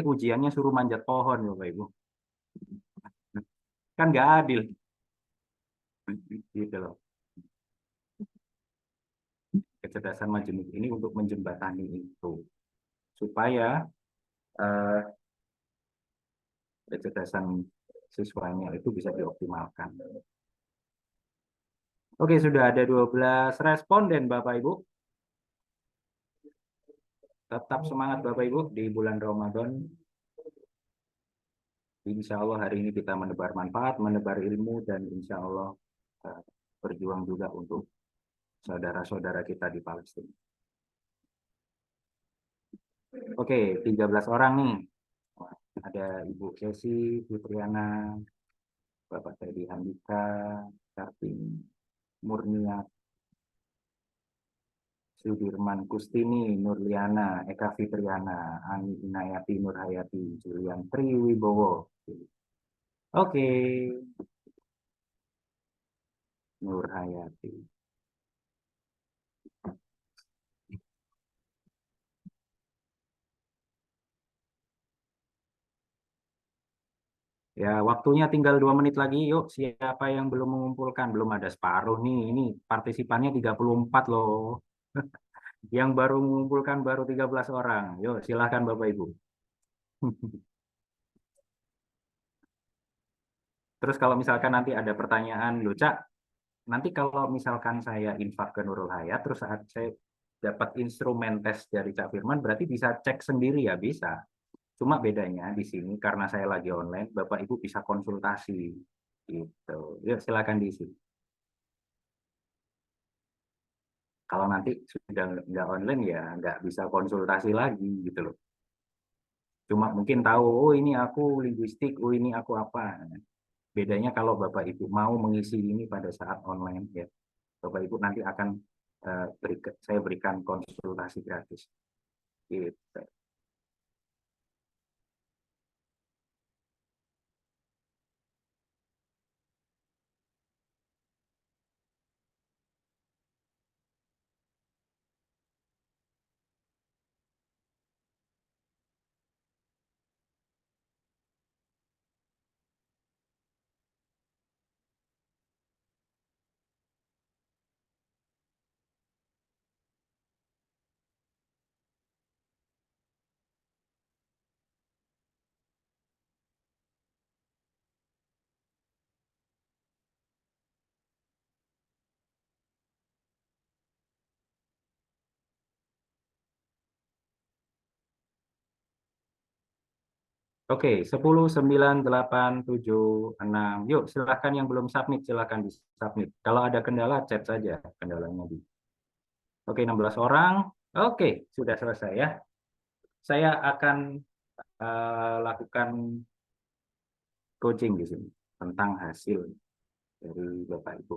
Ujiannya suruh manjat pohon, Bapak Ibu. Kan nggak adil. Gitu loh. Kecerdasan majemuk ini untuk menjembatani itu. Supaya kecerdasan siswanya itu bisa dioptimalkan. Oke, sudah ada 12 responden Bapak Ibu. Tetap semangat Bapak Ibu di bulan Ramadan. Insya Allah hari ini kita menebar manfaat, menebar ilmu, dan insya Allah berjuang juga untuk saudara-saudara kita di Palestina. Oke, 13 orang nih. Ada Ibu Kesi Fitriana, Bapak Teddy Handika, Kartini Murniat, Sudirman Kustini, Nurliana, Eka Fitriana, Ani Inayati Nurhayati, Julian Triwibowo. Oke, Nurhayati. Ya, waktunya tinggal 2 menit lagi. Yuk, siapa yang belum mengumpulkan? Belum ada separuh nih. Ini partisipannya 34 loh. Yang baru mengumpulkan baru 13 orang. Yuk, silahkan Bapak Ibu. Terus kalau misalkan nanti ada pertanyaan, loh Cak, nanti kalau misalkan saya infak ke Nurul Hayat, terus saat saya dapat instrumen tes dari Cak Firman, berarti bisa cek sendiri ya, bisa. Cuma bedanya di sini, karena saya lagi online, Bapak Ibu bisa konsultasi. Gitu. Yuk, silakan diisi. Kalau nanti sudah nggak online ya nggak bisa konsultasi lagi gitu loh. Cuma mungkin tahu, oh ini aku linguistik, oh ini aku apa. Bedanya kalau Bapak Ibu mau mengisi ini pada saat online ya, Bapak Ibu nanti akan saya berikan konsultasi gratis. Gitu. Oke, 10, 9, 8, 7, 6. Yuk, silakan yang belum submit, silakan di submit. Kalau ada kendala, chat saja kendalanya di. Oke, 16 orang. Oke, sudah selesai ya. Saya akan lakukan coaching di sini tentang hasil dari Bapak Ibu.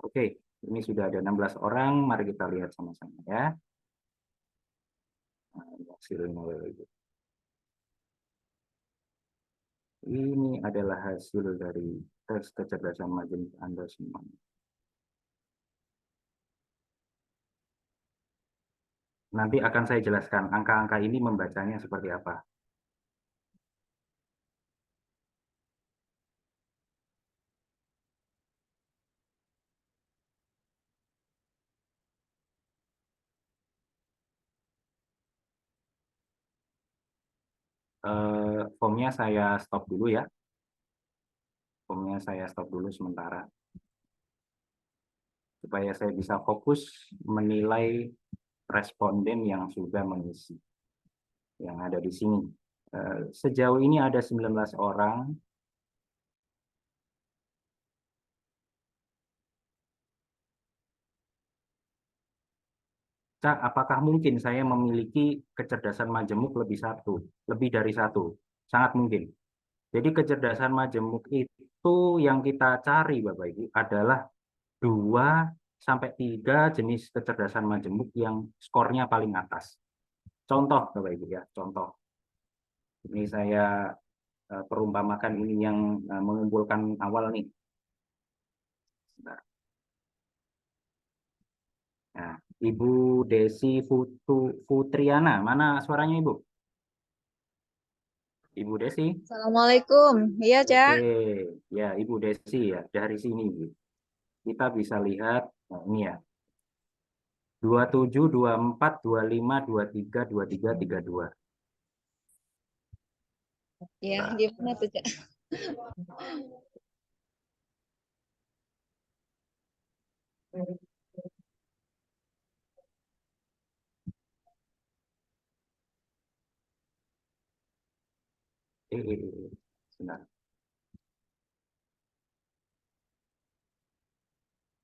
Oke, ini sudah ada 16 orang. Mari kita lihat sama-sama ya. Hasilnya. Ini adalah hasil dari tes kecerdasan majelis Anda semua. Nanti akan saya jelaskan angka-angka ini membacanya seperti apa. Formnya saya stop dulu ya. Formnya saya stop dulu sementara. Supaya saya bisa fokus menilai responden yang sudah mengisi. Yang ada di sini. Sejauh ini ada 19 orang. Cak, apakah mungkin saya memiliki kecerdasan majemuk lebih dari satu? Sangat mungkin. Jadi kecerdasan majemuk itu yang kita cari Bapak Ibu adalah 2 sampai 3 jenis kecerdasan majemuk yang skornya paling atas. Contoh Bapak Ibu ya, contoh. Ini saya perumpamakan ini yang mengumpulkan awal nih. Nah, Ibu Desi Futriana, mana suaranya Ibu? Ibu Desi? Assalamualaikum. Iya, Cak. Oke, ya Ibu Desi ya, dari sini kita bisa lihat, nah, ini ya, 27, 24, 25, 23, 23, 32. Iya, Nah, gimana tuh, Cak? Sebentar.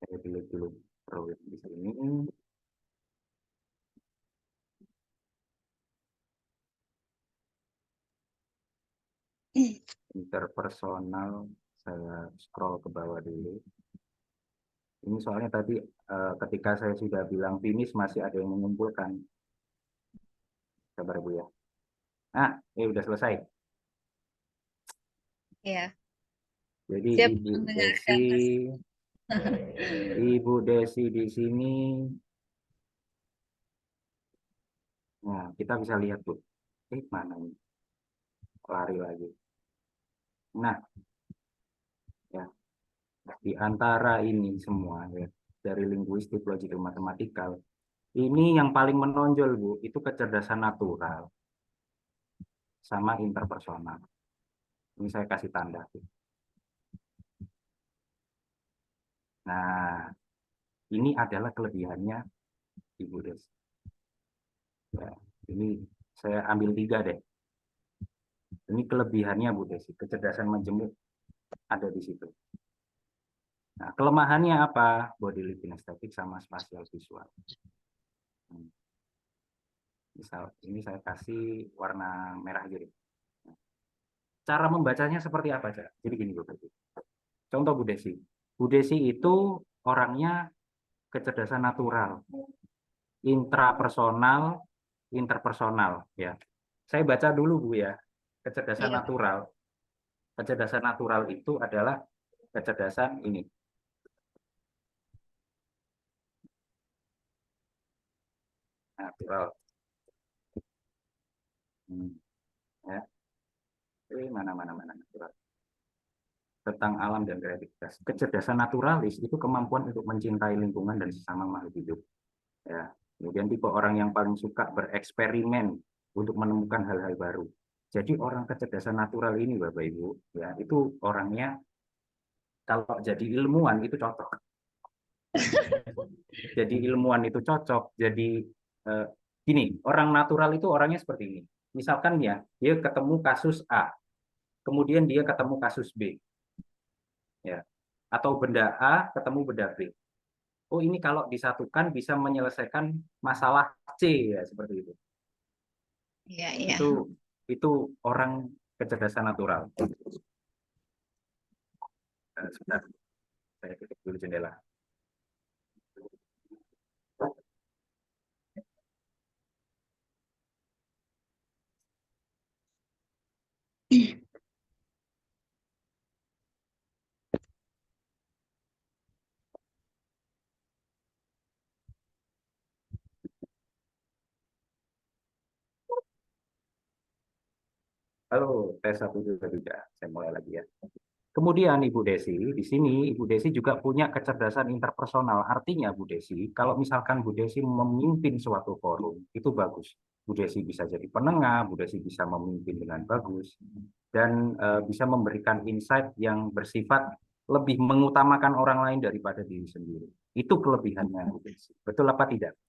Saya pilih dulu proyek di sini. Interpersonal, saya scroll ke bawah dulu. Ini soalnya tadi ketika saya sudah bilang finish masih ada yang mengumpulkan. Sabar Bu ya. Nah, ini udah selesai. Iya. Jadi Siap Ibu mendengarkan, Desi, Mas. Ibu Desi di sini. Nah, kita bisa lihat Bu. Mana ini? Lari lagi. Nah, ya, di antara ini semua ya, dari linguistik, logical, matematikal, ini yang paling menonjol Bu, itu kecerdasan natural sama interpersonal. Ini saya kasih tanda. Nah, ini adalah kelebihannya Ibu Desi. Ya, ini saya ambil 3 deh. Ini kelebihannya Bu Desi, kecerdasan menjemuk ada di situ. Nah, kelemahannya apa? Body light kinesthetic sama spasial visual. Misal ini saya kasih warna merah jadi. Cara membacanya seperti apa, Cak? Jadi gini Bu Desi. Contoh Bu Desi. Bu Desi itu orangnya kecerdasan natural, intrapersonal, interpersonal ya. Saya baca dulu Bu ya. Kecerdasan Iya. natural. Kecerdasan natural itu adalah kecerdasan ini. Natural. Ya. Mana natural. Tentang alam dan kreativitas. Kecerdasan naturalis itu kemampuan untuk mencintai lingkungan dan sesama makhluk hidup. Ya. Kemudian tipe orang yang paling suka bereksperimen untuk menemukan hal-hal baru. Jadi orang kecerdasan natural ini Bapak Ibu, ya, itu orangnya kalau jadi ilmuwan itu cocok. Jadi ilmuwan itu cocok. Jadi gini, orang natural itu orangnya seperti ini. Misalkan ya, dia ketemu kasus A, kemudian dia ketemu kasus B. Ya. Atau benda A ketemu benda B. Oh, ini kalau disatukan bisa menyelesaikan masalah C ya, seperti itu. Iya, iya. Itu orang kecerdasan natural. Sebentar. Saya tutup dulu jendela. Halo, tes 1 2 3. Saya mulai lagi ya. Kemudian Ibu Desi, di sini Ibu Desi juga punya kecerdasan interpersonal. Artinya Bu Desi, kalau misalkan Bu Desi memimpin suatu forum, itu bagus. Bu Desi bisa jadi penengah, Bu Desi bisa memimpin dengan bagus, dan bisa memberikan insight yang bersifat lebih mengutamakan orang lain daripada diri sendiri. Itu kelebihannya Bu Desi. Betul apa tidak?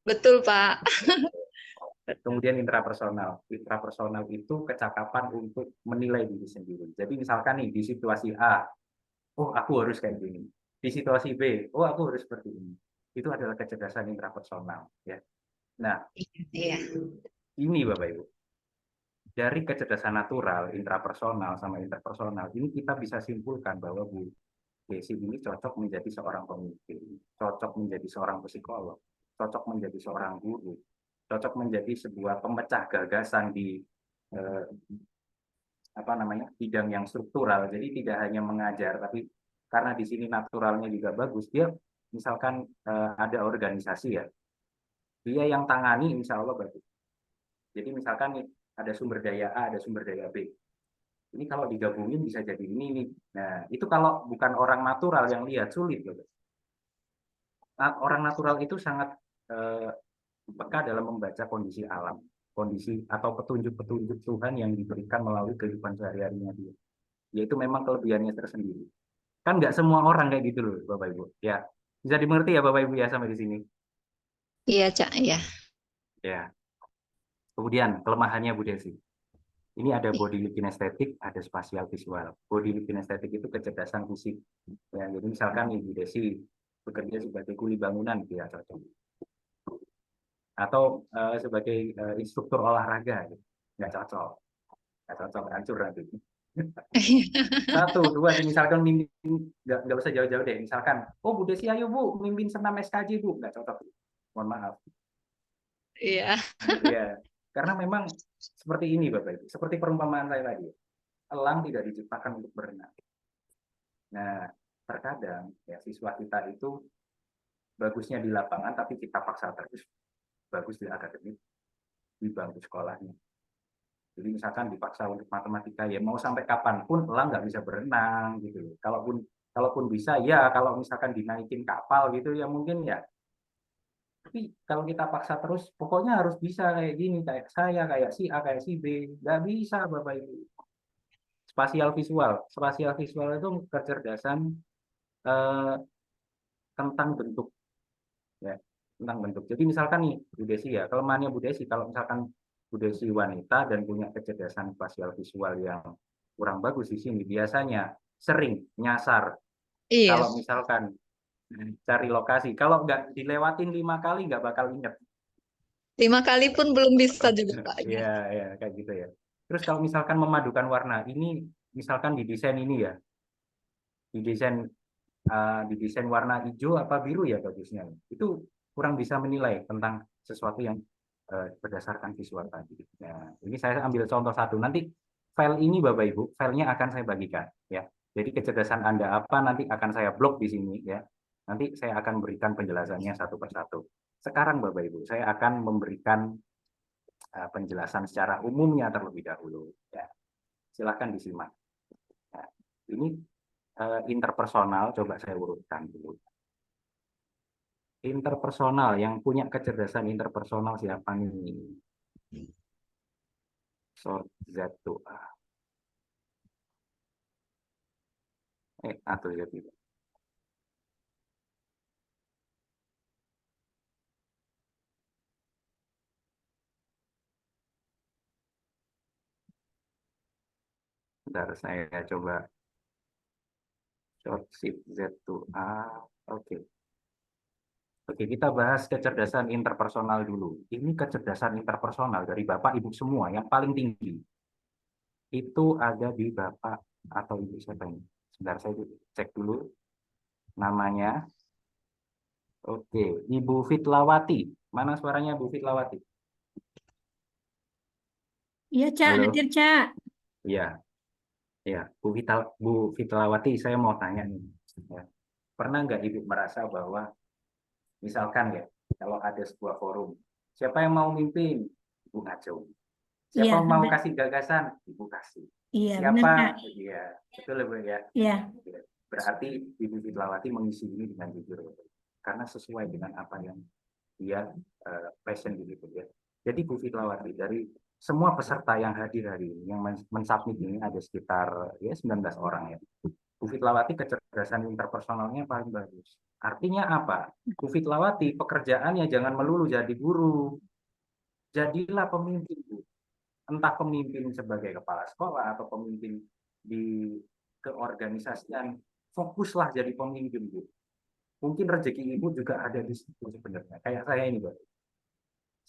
Betul, Pak. Kemudian intrapersonal. Intrapersonal itu kecakapan untuk menilai diri sendiri. Jadi misalkan nih di situasi A, oh aku harus kayak gini. Di situasi B, oh aku harus seperti ini. Itu adalah kecerdasan intrapersonal. Ya. Nah, Iya. ini Bapak Ibu. Dari kecerdasan natural, intrapersonal sama interpersonal, ini kita bisa simpulkan bahwa Bu Desi ini cocok menjadi seorang pemimpin, cocok menjadi seorang psikolog, cocok menjadi seorang guru, cocok menjadi sebuah pemecah gagasan di bidang yang struktural. Jadi tidak hanya mengajar, tapi karena di sini naturalnya juga bagus, dia misalkan ada organisasi ya, dia yang tangani insya Allah bagus. Jadi misalkan nih ada sumber daya A, ada sumber daya B. Ini kalau digabungin bisa jadi ini nih. Nah itu kalau bukan orang natural yang lihat sulit loh. Orang natural itu sangat peka dalam membaca kondisi alam, kondisi atau petunjuk-petunjuk Tuhan yang diberikan melalui kehidupan sehari-harinya dia. Yaitu memang kelebihannya tersendiri. Kan nggak semua orang kayak gitu loh, Bapak Ibu. Ya, bisa dimengerti ya Bapak Ibu ya sampai di sini. Iya, Cak. Iya. Ya. Kemudian kelemahannya Bu Desi. Ini ada bodily kinesthetic, ada spasial visual. Bodily kinesthetic itu kecerdasan fisik. Ya, jadi misalkan Ibu Desi bekerja sebagai kuli bangunan, dia cocok. Atau sebagai instruktur olahraga, gitu. Nggak cocok. Nggak cocok, hancur nanti. Satu, dua, misalkan mimpin, nggak usah jauh-jauh deh. Misalkan, oh Bu Desi, ayo Bu, mimpin senam SKJ Bu. Nggak cocok. Mohon maaf. Iya. Ya, karena memang seperti ini Bapak Ibu, seperti perumpamaan saya tadi, elang tidak diciptakan untuk berenang. Nah, terkadang ya siswa kita itu bagusnya di lapangan, tapi kita paksa terus bagus di akademik, di bangku sekolahnya. Jadi misalkan dipaksa untuk matematika, ya mau sampai kapanpun elang nggak bisa berenang gitu. Kalaupun bisa, ya kalau misalkan dinaikin kapal gitu, ya mungkin ya. Tapi kalau kita paksa terus, pokoknya harus bisa kayak gini, kayak saya, kayak si A, kayak si B. Nggak bisa, Bapak Ibu. Spasial visual itu kecerdasan tentang bentuk. Ya, tentang bentuk. Jadi misalkan nih, Bu Desi ya, kelemahannya Bu Desi, kalau misalkan Bu Desi wanita dan punya kecerdasan spasial visual yang kurang bagus di sini, biasanya sering nyasar. Iya. Kalau misalkan cari lokasi, kalau nggak dilewatin 5 kali nggak bakal inget. 5 kali pun belum bisa juga Pak. Iya, ya, kayak gitu ya. Terus kalau misalkan memadukan warna, ini misalkan di desain ini ya, di desain warna hijau apa biru ya bagusnya. Itu kurang bisa menilai tentang sesuatu yang berdasarkan visual tadi. Nah, ini saya ambil contoh satu. Nanti file ini Bapak Ibu, filenya akan saya bagikan ya. Jadi kecerdasan Anda apa nanti akan saya blok di sini ya. Nanti saya akan berikan penjelasannya satu persatu. Sekarang Bapak Ibu, saya akan memberikan penjelasan secara umumnya terlebih dahulu. Ya. Silahkan disimak. Ya. Ini interpersonal, coba saya urutkan dulu. Interpersonal, yang punya kecerdasan interpersonal siapa nih? Sort Z2A. Atau ya tidak. Bentar, saya coba short shift Z2A. Oke. Oke, kita bahas kecerdasan interpersonal dulu. Ini kecerdasan interpersonal dari Bapak Ibu semua yang paling tinggi. Itu ada di Bapak atau Ibu siapa ini? Sebentar, saya cek dulu namanya. Oke, Ibu Fitlawati. Mana suaranya Bu Fitlawati? Iya, Cak, Halo? hadir, Cak. Iya. Ya, Bu Fitlawati, saya mau tanya nih. Ya. Pernah nggak Ibu merasa bahwa misalkan ya, kalau ada sebuah forum, siapa yang mau mimpin? Ibu ngajung. Siapa Iya, yang mau benar. kasih gagasan? Ibu kasih. Iya, benar, Siapa? Cak. Iya, betul ya Bu ya. Iya. Berarti Ibu Fitlawati mengisi ini dengan jujur, karena sesuai dengan apa yang dia passion gitu ya. Jadi Bu Fitlawati, dari semua peserta yang hadir hari ini, yang mensubmit ini ada sekitar ya 19 orang ya. Bu Fitlawati kecerdasan interpersonalnya paling bagus. Artinya apa? Bu Fitlawati pekerjaannya jangan melulu jadi guru. Jadilah pemimpin, Bu. Entah pemimpin sebagai kepala sekolah atau pemimpin di keorganisasian, fokuslah jadi pemimpin, Bu. Mungkin rezeki Ibu juga ada di situ sebenarnya. Kayak saya ini, Pak.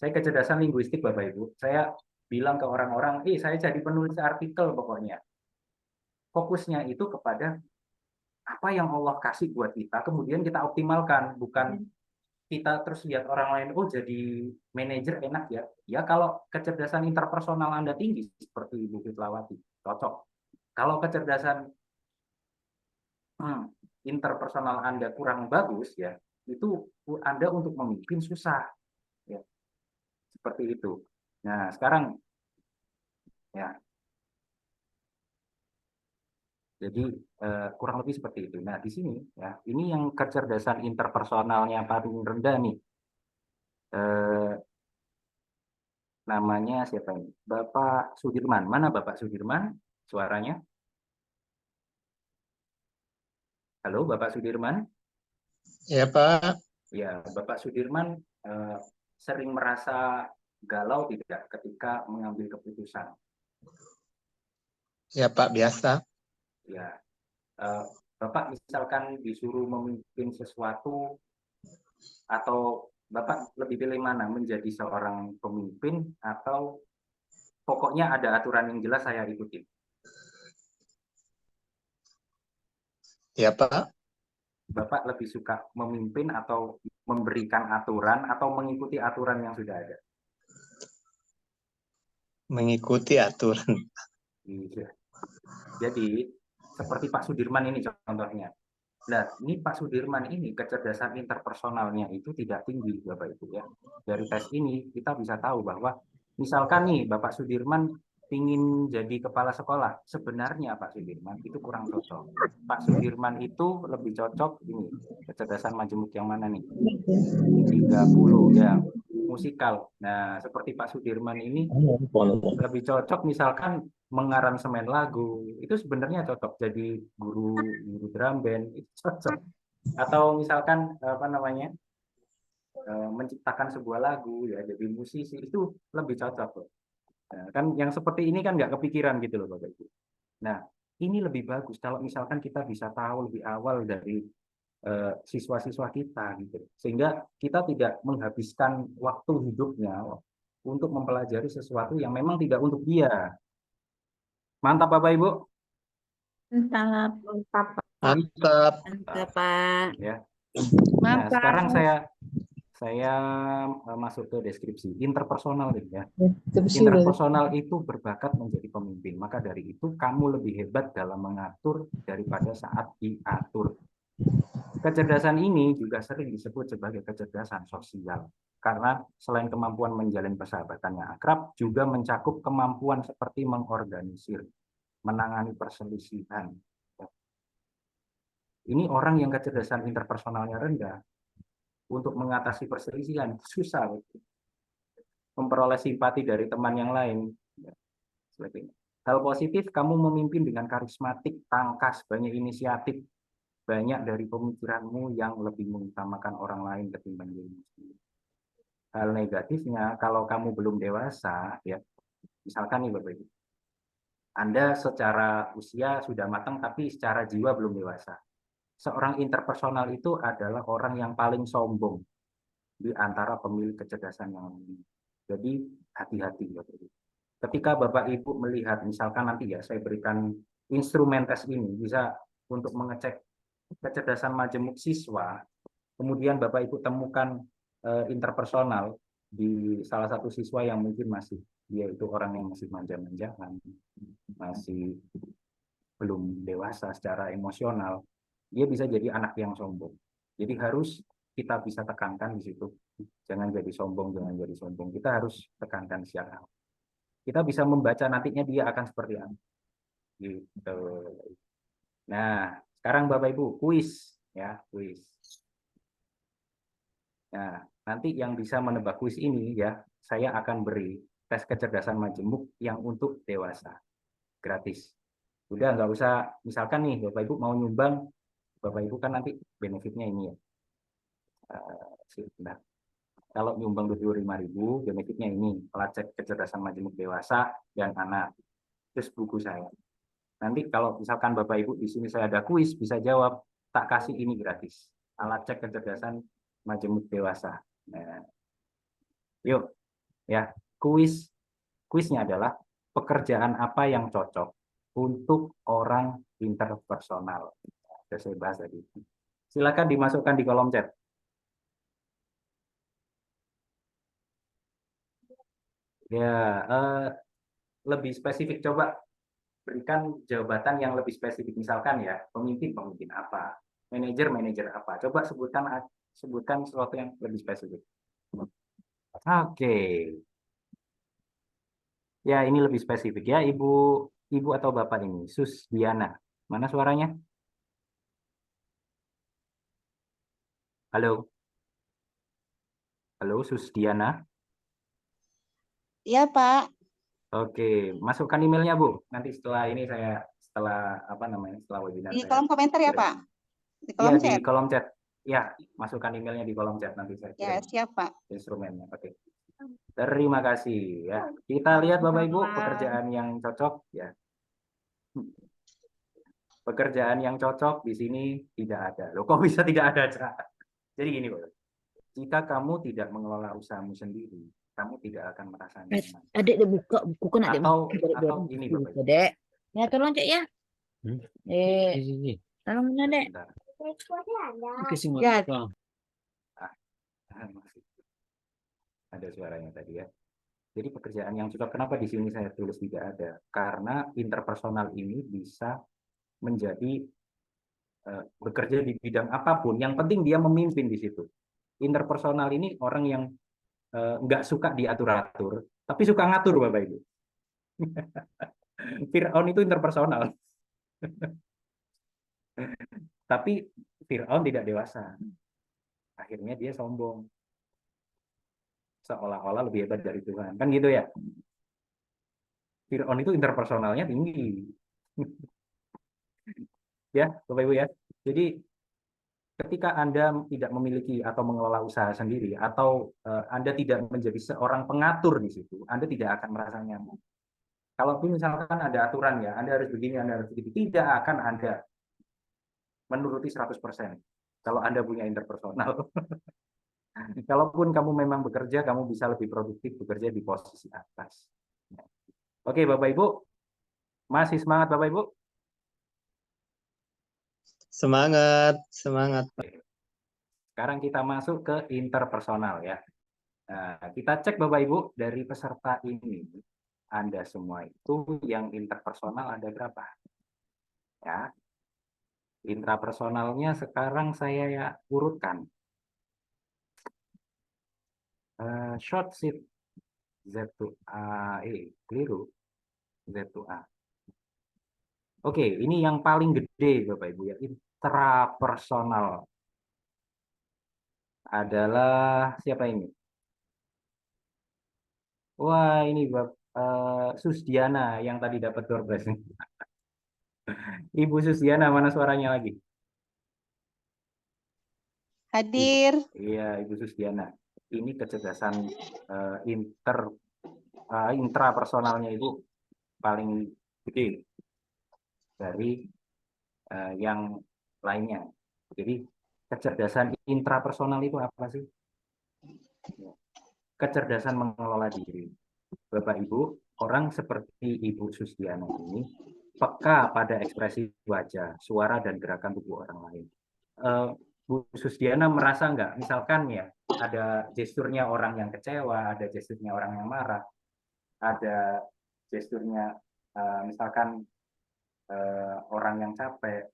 Saya kecerdasan linguistik, Bapak Ibu. Saya bilang ke orang-orang, saya jadi penulis artikel pokoknya. Fokusnya itu kepada apa yang Allah kasih buat kita, kemudian kita optimalkan, bukan kita terus lihat orang lain, oh jadi manajer enak ya. Ya kalau kecerdasan interpersonal Anda tinggi, seperti Ibu Fitlawati, cocok. Kalau kecerdasan interpersonal Anda kurang bagus, ya itu Anda untuk memimpin susah. Ya. Seperti itu. Nah, sekarang ya. Jadi kurang lebih seperti itu. Nah, di sini ya, ini yang kecerdasan interpersonalnya paling rendah nih. Namanya siapa ini? Bapak Sudirman. Mana Bapak Sudirman? Suaranya? Halo, Bapak Sudirman? Ya, Pak. Ya, Bapak Sudirman sering merasa galau tidak ketika mengambil keputusan? Ya Pak, biasa. Ya, Bapak misalkan disuruh memimpin sesuatu, atau Bapak lebih pilih mana, menjadi seorang pemimpin atau pokoknya ada aturan yang jelas saya ikuti? Ya Pak, Bapak lebih suka memimpin atau memberikan aturan atau mengikuti aturan yang sudah ada? mengikuti aturan. Iya. Jadi seperti Pak Sudirman ini contohnya. Nah, ini Pak Sudirman ini kecerdasan interpersonalnya itu tidak tinggi, Bapak Ibu ya. Dari tes ini kita bisa tahu bahwa misalkan nih Bapak Sudirman ingin jadi kepala sekolah, sebenarnya Pak Sudirman itu kurang cocok. Pak Sudirman itu lebih cocok ini, kecerdasan majemuk yang mana nih? 30 ya, musikal. Nah, seperti Pak Sudirman ini lebih cocok misalkan mengaransemen lagu, itu sebenarnya cocok jadi guru drum band, itu cocok. Atau misalkan apa namanya, menciptakan sebuah lagu ya, jadi musisi itu lebih cocok loh. Nah, kan yang seperti ini kan nggak kepikiran gitu loh Bapak Ibu. Nah, ini lebih bagus kalau misalkan kita bisa tahu lebih awal dari siswa-siswa kita gitu, sehingga kita tidak menghabiskan waktu hidupnya untuk mempelajari sesuatu yang memang tidak untuk dia. Mantap Bapak Ibu. Mantap. Mantap. Mantap. Mantap, Pak. Ya. Nah, sekarang saya masuk ke deskripsi interpersonal ya. Interpersonal itu berbakat menjadi pemimpin. Maka dari itu kamu lebih hebat dalam mengatur daripada saat diatur. Kecerdasan ini juga sering disebut sebagai kecerdasan sosial. Karena selain kemampuan menjalin persahabatan yang akrab, juga mencakup kemampuan seperti mengorganisir, menangani perselisihan. Ini orang yang kecerdasan interpersonalnya rendah, untuk mengatasi perselisihan susah, memperoleh simpati dari teman yang lain. Hal positif, kamu memimpin dengan karismatik, tangkas, banyak inisiatif, banyak dari pemikiranmu yang lebih mengutamakan orang lain ketimbang dirimu sendiri. Hal negatifnya, kalau kamu belum dewasa, ya, misalkan nih Bapak Ibu, Anda secara usia sudah matang, tapi secara jiwa belum dewasa. Seorang interpersonal itu adalah orang yang paling sombong di antara pemilik kecerdasan yang lain. Jadi hati-hati Bapak Ibu. Ketika Bapak Ibu melihat, misalkan nanti ya saya berikan instrumen tes ini, bisa untuk mengecek kecerdasan majemuk siswa, kemudian Bapak Ibu temukan interpersonal di salah satu siswa yang mungkin masih, dia itu orang yang masih manja-manjaan, masih belum dewasa secara emosional, dia bisa jadi anak yang sombong. Jadi harus kita bisa tekankan di situ. Jangan jadi sombong, jangan jadi sombong. Kita harus tekankan siapa. Kita bisa membaca nantinya dia akan seperti apa. Gitu. Nah, sekarang Bapak Ibu kuis ya, kuis. Nah, nanti yang bisa menebak kuis ini ya, saya akan beri tes kecerdasan majemuk yang untuk dewasa, gratis. Udah nggak usah, misalkan nih Bapak Ibu mau nyumbang, Bapak Ibu kan nanti benefitnya ini ya. Nah, kalau nyumbang 25.000, benefitnya ini, alat cek kecerdasan majemuk dewasa dan anak, terus buku saya. Nanti kalau misalkan Bapak Ibu di sini saya ada kuis, bisa jawab, tak kasih ini gratis, alat cek kecerdasan majemuk dewasa. Nah, yuk, ya, kuisnya adalah pekerjaan apa yang cocok untuk orang interpersonal. Sudah saya bahas tadi. Silakan dimasukkan di kolom chat. Ya, lebih spesifik, coba berikan jabatan yang lebih spesifik. Misalkan ya, pemimpin apa, manajer apa. Coba sebutkan sesuatu yang lebih spesifik. Oke. Ya, ini lebih spesifik ya, Ibu atau Bapak ini, Susdiana. Mana suaranya? Halo. Halo, Susdiana. Iya, Pak. Oke, masukkan emailnya Bu. Nanti setelah ini setelah webinar Di saya kolom komentar ya, kirim. Pak? Di Ya, kolom di chat. kolom chat. Ya, masukkan emailnya di kolom chat, nanti saya Ya, kirim siap, Pak. instrumennya. Oke. Terima kasih ya. Kita lihat Bapak Ibu pekerjaan yang cocok ya. Pekerjaan yang cocok di sini tidak ada. Loh, kok bisa tidak ada, Cak? Jadi gini, Bapak. Jika kamu tidak mengelola usahamu sendiri, kamu tidak akan merasa nyaman. Adek dek buka buku kan adek Atau biar ini, buku, Bapak. Dek. Ya tolong Cek ya. Hmm? Tolong mana Dek. Sebentar. Oke, sih, Ya. Bang. Masih ada suaranya tadi ya. Jadi pekerjaan yang cocok, kenapa di sini saya tulis tidak ada? Karena interpersonal ini bisa menjadi bekerja di bidang apapun. Yang penting dia memimpin di situ. Interpersonal ini orang yang nggak suka diatur-atur, tapi suka ngatur, Bapak Ibu. Fir'aun itu interpersonal. Tapi Fir'aun tidak dewasa. Akhirnya dia sombong. Seolah-olah lebih hebat dari Tuhan. Kan gitu ya. Fir'aun itu interpersonalnya tinggi. Ya, Bapak Ibu ya. Jadi ketika Anda tidak memiliki atau mengelola usaha sendiri, atau Anda tidak menjadi seorang pengatur di situ, Anda tidak akan merasa nyaman. Kalau misalkan ada aturan ya, Anda harus begini, Anda harus begitu, tidak akan Anda menuruti 100%. Kalau Anda punya interpersonal. Kalaupun kamu memang bekerja, kamu bisa lebih produktif bekerja di posisi atas. Oke, Bapak Ibu. Masih semangat, Bapak Ibu? Semangat, semangat. Sekarang kita masuk ke interpersonal ya. Nah, kita cek Bapak Ibu dari peserta ini. Anda semua itu yang interpersonal ada berapa? Ya. Intrapersonalnya sekarang saya ya urutkan. Short sheet Z2A, keliru. Z2A. Oke, ini yang paling gede Bapak Ibu ya, intrapersonal. Adalah siapa ini? Wah, ini Susdiana yang tadi dapat door prize. Ibu Susdiana, mana suaranya lagi? Hadir. Iya, Ibu Susdiana. Ini kecerdasan intrapersonalnya Ibu paling gede dari yang lainnya. Jadi kecerdasan intrapersonal itu apa sih? Kecerdasan mengelola diri. Bapak Ibu, orang seperti Ibu Susdiana ini peka pada ekspresi wajah, suara, dan gerakan tubuh orang lain. Bu Susdiana merasa nggak, misalkan ya, ada gesturnya orang yang kecewa, ada gesturnya orang yang marah, ada gesturnya misalkan orang yang capek.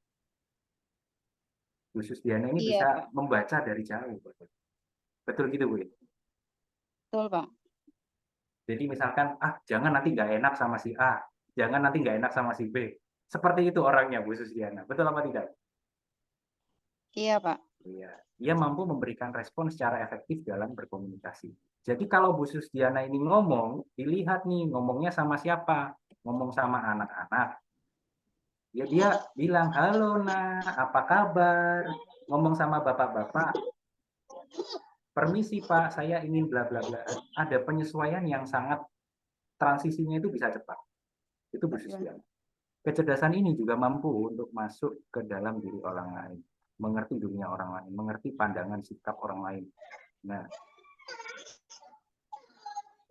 Bu Susdiana ini Iya, bisa Pak. membaca dari jauh. Betul gitu, Bu? Betul, Pak. Jadi misalkan, jangan nanti nggak enak sama si A, jangan nanti nggak enak sama si B. Seperti itu orangnya, Bu Susdiana. Betul apa tidak? Iya, Pak. Iya. Dia mampu memberikan respon secara efektif dalam berkomunikasi. Jadi kalau Bu Susdiana ini ngomong, dilihat nih ngomongnya sama siapa? Ngomong sama anak-anak. Ya dia bilang, halo nak, apa kabar? Ngomong sama bapak-bapak, permisi Pak, saya ingin bla bla bla. Ada penyesuaian yang sangat, transisinya itu bisa cepat. Itu Bu Susdiana. Kecerdasan ini juga mampu untuk masuk ke dalam diri orang lain, mengerti dunia orang lain, mengerti pandangan sikap orang lain. Nah,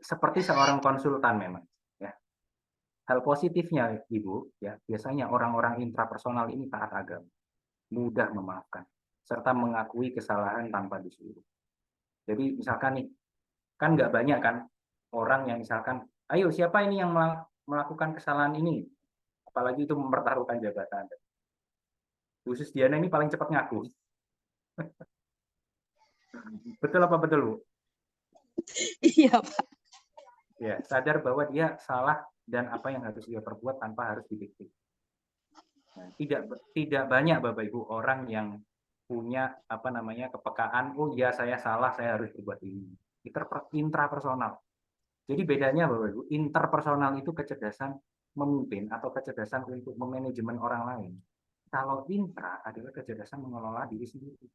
seperti seorang konsultan memang. Ya. Hal positifnya, Ibu, ya biasanya orang-orang intrapersonal ini taat agama, mudah memaafkan, serta mengakui kesalahan tanpa disuruh. Jadi misalkan nih, kan nggak banyak kan orang yang misalkan, ayo siapa ini yang melakukan kesalahan ini, apalagi itu mempertaruhkan jabatan. Bu Susdiana ini paling cepat ngaku. Betul apa betul, Bu? Iya, Pak. Ya, sadar bahwa dia salah dan apa yang harus dia perbuat tanpa harus didikte. Nah, tidak banyak Bapak Ibu orang yang punya kepekaan, oh ya saya salah, saya harus berbuat ini. Intrapersonal. Jadi bedanya Bapak Ibu, interpersonal itu kecerdasan memimpin atau kecerdasan untuk memanajemen orang lain. Kalau intra adalah kecerdasan mengelola diri sendiri.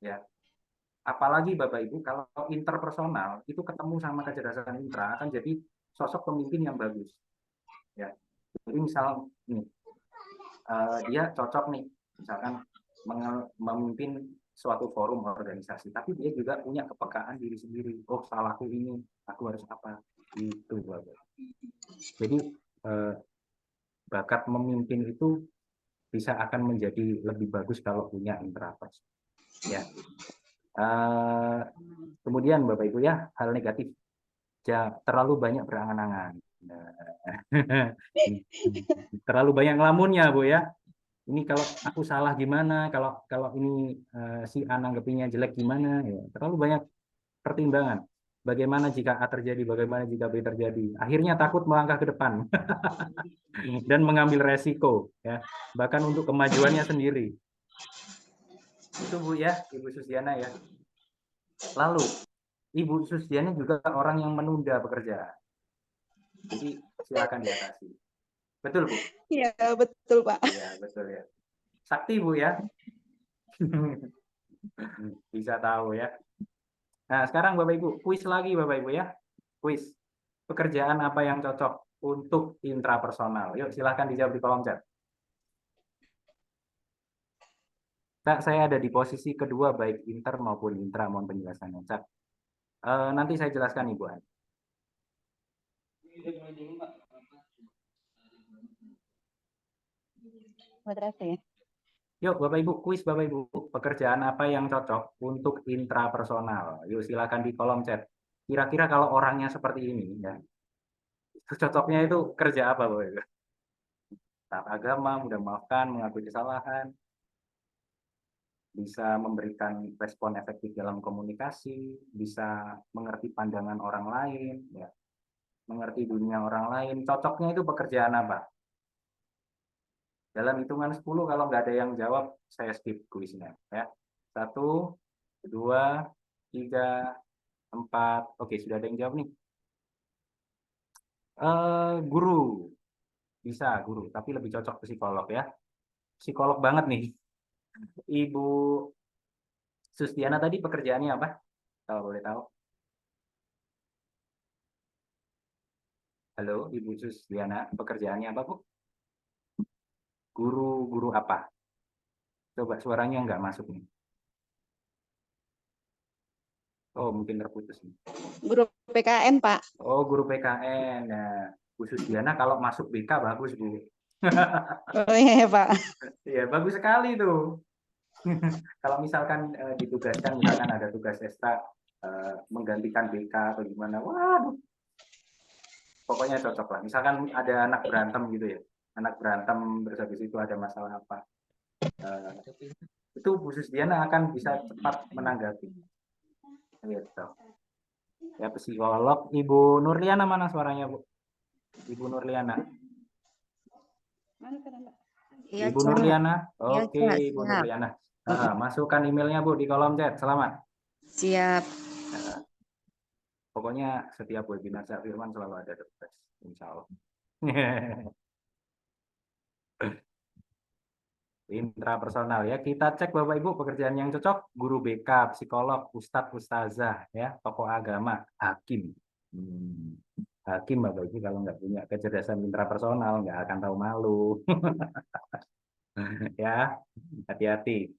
Ya. Apalagi Bapak Ibu kalau interpersonal itu ketemu sama kecerdasan intra akan jadi sosok pemimpin yang bagus. Ya. Jadi misal nih, dia cocok nih, misalkan memimpin suatu forum organisasi, tapi dia juga punya kepekaan diri sendiri. Oh, salahku ini, aku harus apa? Itu, Bapak. Jadi bakat memimpin itu bisa akan menjadi lebih bagus kalau punya introvert. Ya. Kemudian Bapak Ibu ya, hal negatif, terlalu banyak berangan-angan. Terlalu banyak ngelamunnya, Bu ya. Ini kalau aku salah gimana, kalau ini si A nanggepinnya jelek gimana, ya. Terlalu banyak pertimbangan. Bagaimana jika A terjadi, bagaimana jika B terjadi. Akhirnya takut melangkah ke depan dan mengambil resiko, ya, bahkan untuk kemajuannya sendiri. Itu Bu ya, Ibu Susiana ya. Lalu Ibu Susiana juga orang yang menunda pekerjaan. Jadi silakan diatasi. Betul Bu? Iya, betul, Pak. Iya betul ya. Sakti Bu ya. Bisa tahu ya. Nah, sekarang Bapak Ibu, kuis lagi Bapak Ibu ya. Kuis. Pekerjaan apa yang cocok untuk intrapersonal? Yuk, silahkan dijawab di kolom chat. Cak, saya ada di posisi kedua, baik inter maupun intra, mohon penjelasannya. Cak, nanti saya jelaskan Ibu. Moderasi ya. Yuk, Bapak Ibu, kuis Bapak Ibu. Pekerjaan apa yang cocok untuk intrapersonal? Yuk, silakan di kolom chat. Kira-kira kalau orangnya seperti ini, ya, cocoknya itu kerja apa, Bapak Ibu? Taat agama, mudah memaafkan, mengakui kesalahan, bisa memberikan respon efektif dalam komunikasi, bisa mengerti pandangan orang lain, ya, mengerti dunia orang lain. Cocoknya itu pekerjaan apa? Dalam hitungan 10, kalau nggak ada yang jawab, saya skip kuisnya. Ya. 1, 2, 3, 4. Oke, sudah ada yang jawab nih. Guru. Bisa guru, tapi lebih cocok ke psikolog ya. Psikolog banget nih. Ibu Sustiana tadi pekerjaannya apa? Kalau boleh tahu. Halo, Ibu Sustiana, pekerjaannya apa, Bu? Guru apa? Coba suaranya nggak masuk nih. Oh, mungkin terputus nih. Guru PKN, Pak. Oh, guru PKN. Nah, Bu Sustiana kalau masuk BK bagus, Bu. Oh iya, Pak. Iya, bagus sekali tuh. Kalau misalkan ditugaskan, misalkan ada tugas ekstra menggantikan BK atau gimana, waduh, pokoknya cocok lah. Misalkan ada anak berantem gitu ya, anak berantem terus habis itu ada masalah apa, itu Bu Sustiana akan bisa cepat menanggapi. Gitu. Ya, psikolog. Ibu Nurliana mana suaranya, Bu? Ibu Nurliana. Iya, Ibu Cak. Nurliana. Iya, Oke, Cak, Ibu siap. Nurliana. Masukkan emailnya, Bu, di kolom chat. Selamat. Siap. Pokoknya setiap webinar Cak Firman selalu ada the best, insya Allah. Intrapersonal ya, kita cek Bapak Ibu pekerjaan yang cocok, guru BK, psikolog, ustadz, ustazah, ya, tokoh agama, hakim. Hakim Bapak Ibu kalau nggak punya kecerdasan intrapersonal nggak akan tahu malu. Ya, hati-hati.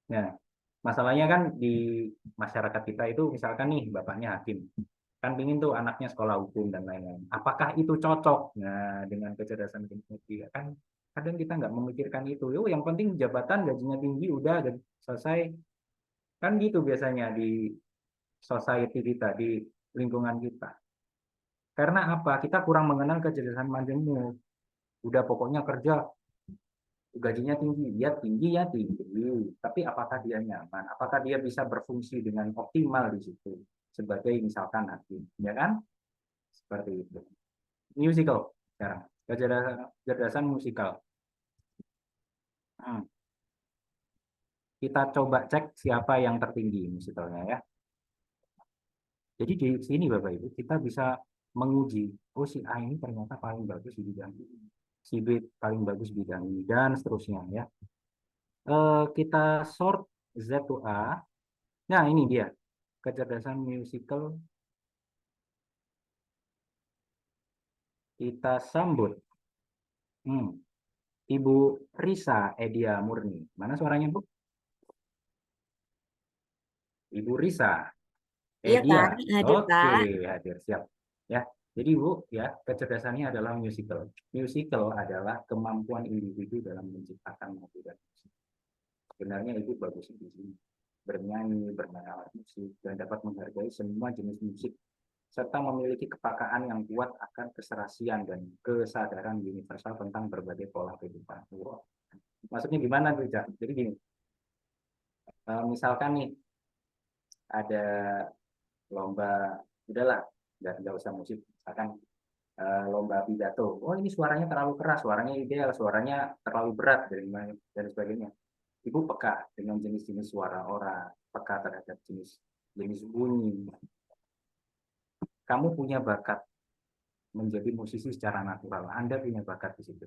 Nah, masalahnya kan di masyarakat kita itu misalkan nih bapaknya hakim, kan pingin tuh anaknya sekolah hukum dan lain-lain. Apakah itu cocok? Nah, dengan kecerdasan dia kan kadang kita nggak memikirkan itu. Yo, yang penting jabatan, gajinya tinggi, udah selesai. Kan gitu biasanya di society kita, di lingkungan kita. Karena apa? Kita kurang mengenal kecerdasan majemuk. Udah pokoknya kerja, gajinya tinggi, dia tinggi ya tinggi. Tapi apakah dia nyaman? Apakah dia bisa berfungsi dengan optimal di situ? Sebagai misalkan hakim, ya kan? Seperti itu. Musical sekarang, kecerdasan musikal. Kita coba cek siapa yang tertinggi musicalnya ya. Jadi di sini Bapak Ibu kita bisa menguji, oh si A ini ternyata paling bagus di bidang ini, si B paling bagus di bidang ini, dan seterusnya ya. Kita sort Z to A. Nah ini dia kecerdasan musical. Kita sambut Ibu Risa Edia Murni. Mana suaranya, Bu? Ibu Risa Iya, Edia. Pak. Hadir, Oke, Pak. hadir. Siap. Ya. Jadi, Bu, ya, kecerdasannya adalah musical. Musical adalah kemampuan individu dalam menciptakan lagu dan musik. Sebenarnya Ibu bagus di sini. Bernyanyi, bermain alat musik, dan dapat menghargai semua jenis musik serta memiliki kepekaan yang kuat akan keserasian dan kesadaran universal tentang berbagai pola kehidupan. Wow. Maksudnya gimana tuh, Cak? Jadi gini, misalkan nih ada lomba, udahlah, nggak usah musik, misalkan lomba pidato. Oh, ini suaranya terlalu keras, suaranya ideal, suaranya terlalu berat dan sebagainya. Ibu peka dengan jenis-jenis suara orang, peka terhadap jenis bunyi. Kamu punya bakat menjadi musisi secara natural. Anda punya bakat di situ.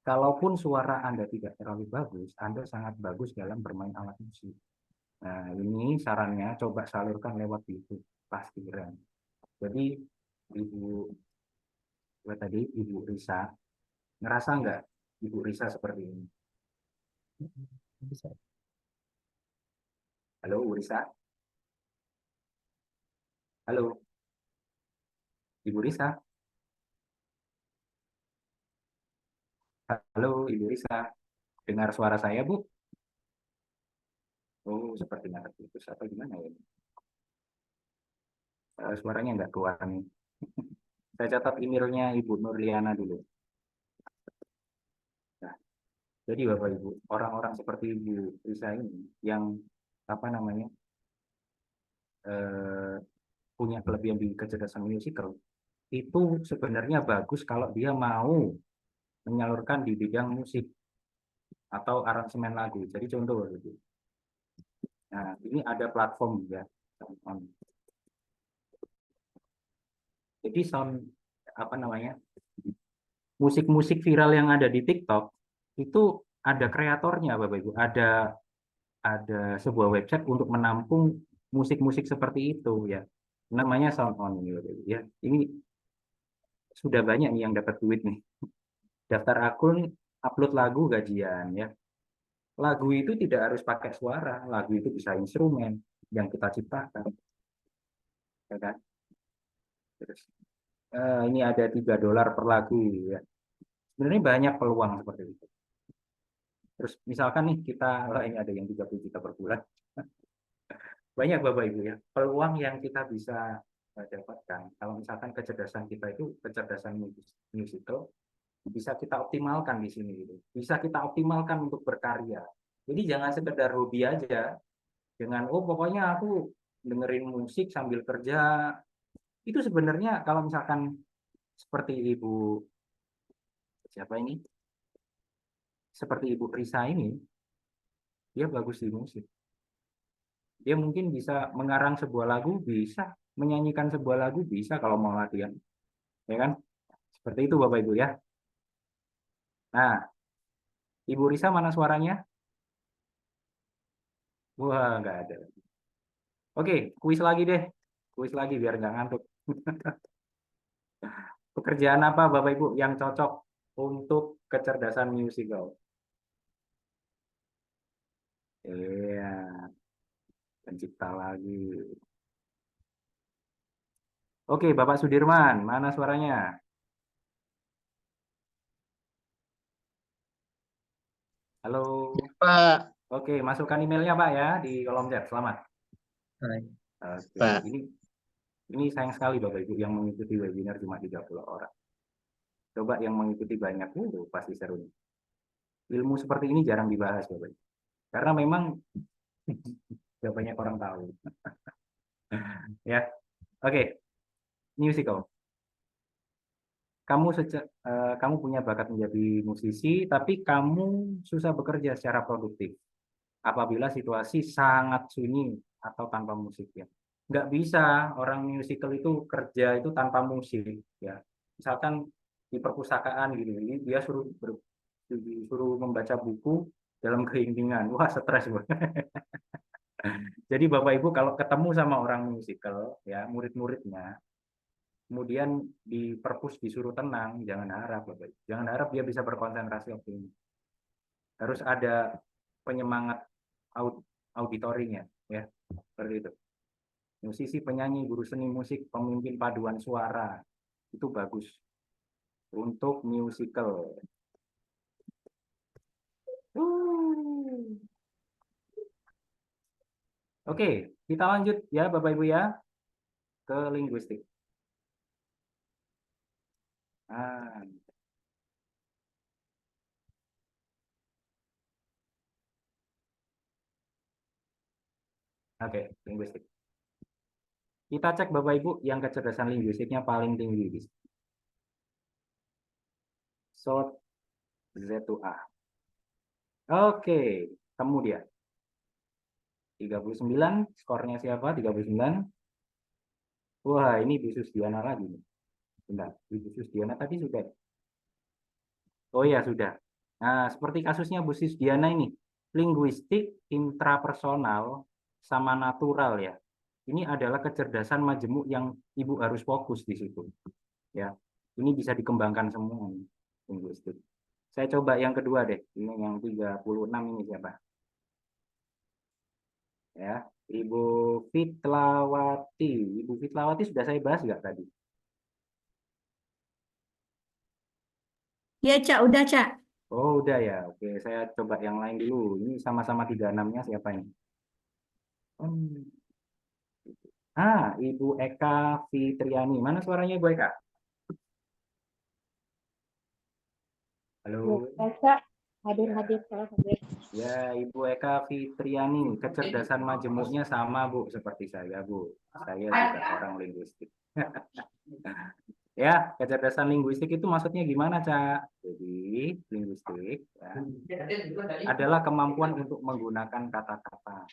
Kalaupun suara Anda tidak terlalu bagus, Anda sangat bagus dalam bermain alat musik. Nah, ini sarannya coba salurkan lewat YouTube, pasti keren. Jadi, Ibu Risa, ngerasa nggak Ibu Risa seperti ini? Halo, Ibu Risa? Halo? Ibu Risa? Halo, Ibu Risa. Dengar suara saya, Bu? Oh, sepertinya terputus atau gimana ya? Suaranya nggak keluar nih. Saya catat emailnya Ibu Nurliana dulu. Nah, jadi Bapak Ibu, orang-orang seperti Ibu Risa ini yang apa namanya punya kelebihan di kecerdasan musikal, itu sebenarnya bagus kalau dia mau menyalurkan di bidang musik atau aransemen lagu. Jadi contoh, nah ini ada platform ya. Jadi apa namanya musik-musik viral yang ada di TikTok itu ada kreatornya, Bapak Ibu. Ada sebuah website untuk menampung musik-musik seperti itu ya. Namanya SoundOn ini, Bapak Ibu ya. Ini sudah banyak nih yang dapat duit nih. Daftar akun, upload lagu, gajian ya. Lagu itu tidak harus pakai suara, lagu itu bisa instrumen yang kita ciptakan. Ya kan? Terus ini ada $3 per lagu ya. Sebenarnya banyak peluang seperti itu. Terus misalkan nih ini ada yang 30 juta per bulan. Banyak Bapak Ibu ya, peluang yang kita bisa dapatkan. Kalau misalkan kecerdasan kita itu kecerdasan musical, bisa kita optimalkan di sini gitu. Bisa kita optimalkan untuk berkarya. Jadi jangan sekedar hobi aja. Dengan pokoknya aku dengerin musik sambil kerja. Itu sebenarnya kalau misalkan seperti Ibu siapa ini? Seperti Ibu Risa ini, dia bagus di musik. Dia mungkin bisa mengarang sebuah lagu, bisa menyanyikan sebuah lagu, bisa kalau mau latihan. Ya kan? Seperti itu Bapak Ibu ya. Nah, Ibu Risa mana suaranya? Wah, nggak ada. Oke, kuis lagi deh. Kuis lagi biar nggak ngantuk. Pekerjaan apa Bapak Ibu yang cocok untuk kecerdasan musikal? Iya, pencipta lagi. Oke, Bapak Sudirman, mana suaranya? Halo. Pak. Oke, masukkan emailnya Pak ya di kolom chat. Selamat. Baik. Oke, Pak. ini sayang sekali Bapak Ibu yang mengikuti webinar cuma 30 orang. Coba yang mengikuti banyak, pasti seru. Ilmu seperti ini jarang dibahas Bapak Ibu. Karena memang tidak banyak orang tahu. Ya, oke. Musical. Kamu punya bakat menjadi musisi, tapi kamu susah bekerja secara produktif apabila situasi sangat sunyi atau tanpa musik ya. Nggak bisa orang musical itu kerja itu tanpa musik ya. Misalkan di perpustakaan gitu, ini dia suruh membaca buku dalam keheningan, wah stres. Jadi Bapak Ibu kalau ketemu sama orang musical ya, murid-muridnya Kemudian di perpus disuruh tenang, jangan harap, Bapak. Jangan harap dia bisa berkonsentrasi waktu ini. Harus ada penyemangat auditorinya, ya, seperti itu. Musisi, penyanyi, guru seni musik, pemimpin paduan suara, itu bagus untuk musical. Oke, kita lanjut ya Bapak Ibu ya ke linguistik. Oke, linguistik. Kita cek Bapak Ibu yang kecerdasan linguistiknya paling tinggi di sini. SOT Z2A. Oke, temu dia. 39, skornya siapa? 39. Wah, ini Bu Susdiana lagi. Bentar, Bu Susdiana tadi sudah. Oh ya, sudah. Nah, seperti kasusnya Bu Susdiana ini. Linguistik intrapersonal sama natural ya. Ini adalah kecerdasan majemuk yang Ibu harus fokus di situ. Ya. Ini bisa dikembangkan semua linguistik. Saya coba yang kedua deh. Ini yang 36 ini siapa? Ya, Ibu Fitlawati. Ibu Fitlawati sudah saya bahas nggak tadi? Ya, Cak, udah, Cak. Oh, udah ya. Oke, saya coba yang lain dulu. Ini sama-sama 36-nya siapa ini? Ibu Eka Fitriani. Mana suaranya Ibu Eka? Halo. Cak. Hadir, saya hadir. Ya, Ibu Eka Fitriani. Kecerdasan majemuknya sama, Bu, seperti saya, Bu. Saya juga orang linguistik. Ya, kecerdasan linguistik itu maksudnya gimana, Cak? Jadi, linguistik ya, adalah kemampuan untuk menggunakan kata-kata.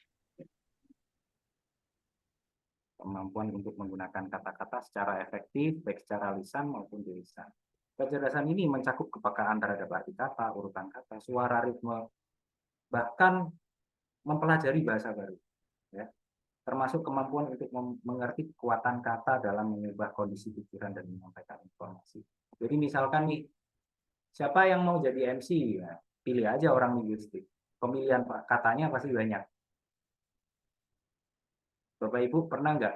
Kemampuan untuk menggunakan kata-kata secara efektif, baik secara lisan maupun tulisan. Kecerdasan ini mencakup kepekaan terhadap arti kata, urutan kata, suara, ritme, bahkan mempelajari bahasa baru. Ya. Termasuk kemampuan untuk mengerti kekuatan kata dalam mengubah kondisi pikiran dan menyampaikan informasi. Jadi misalkan nih, siapa yang mau jadi MC? Ya, pilih aja orang linguistik. Pemilihan katanya pasti banyak. Bapak Ibu pernah nggak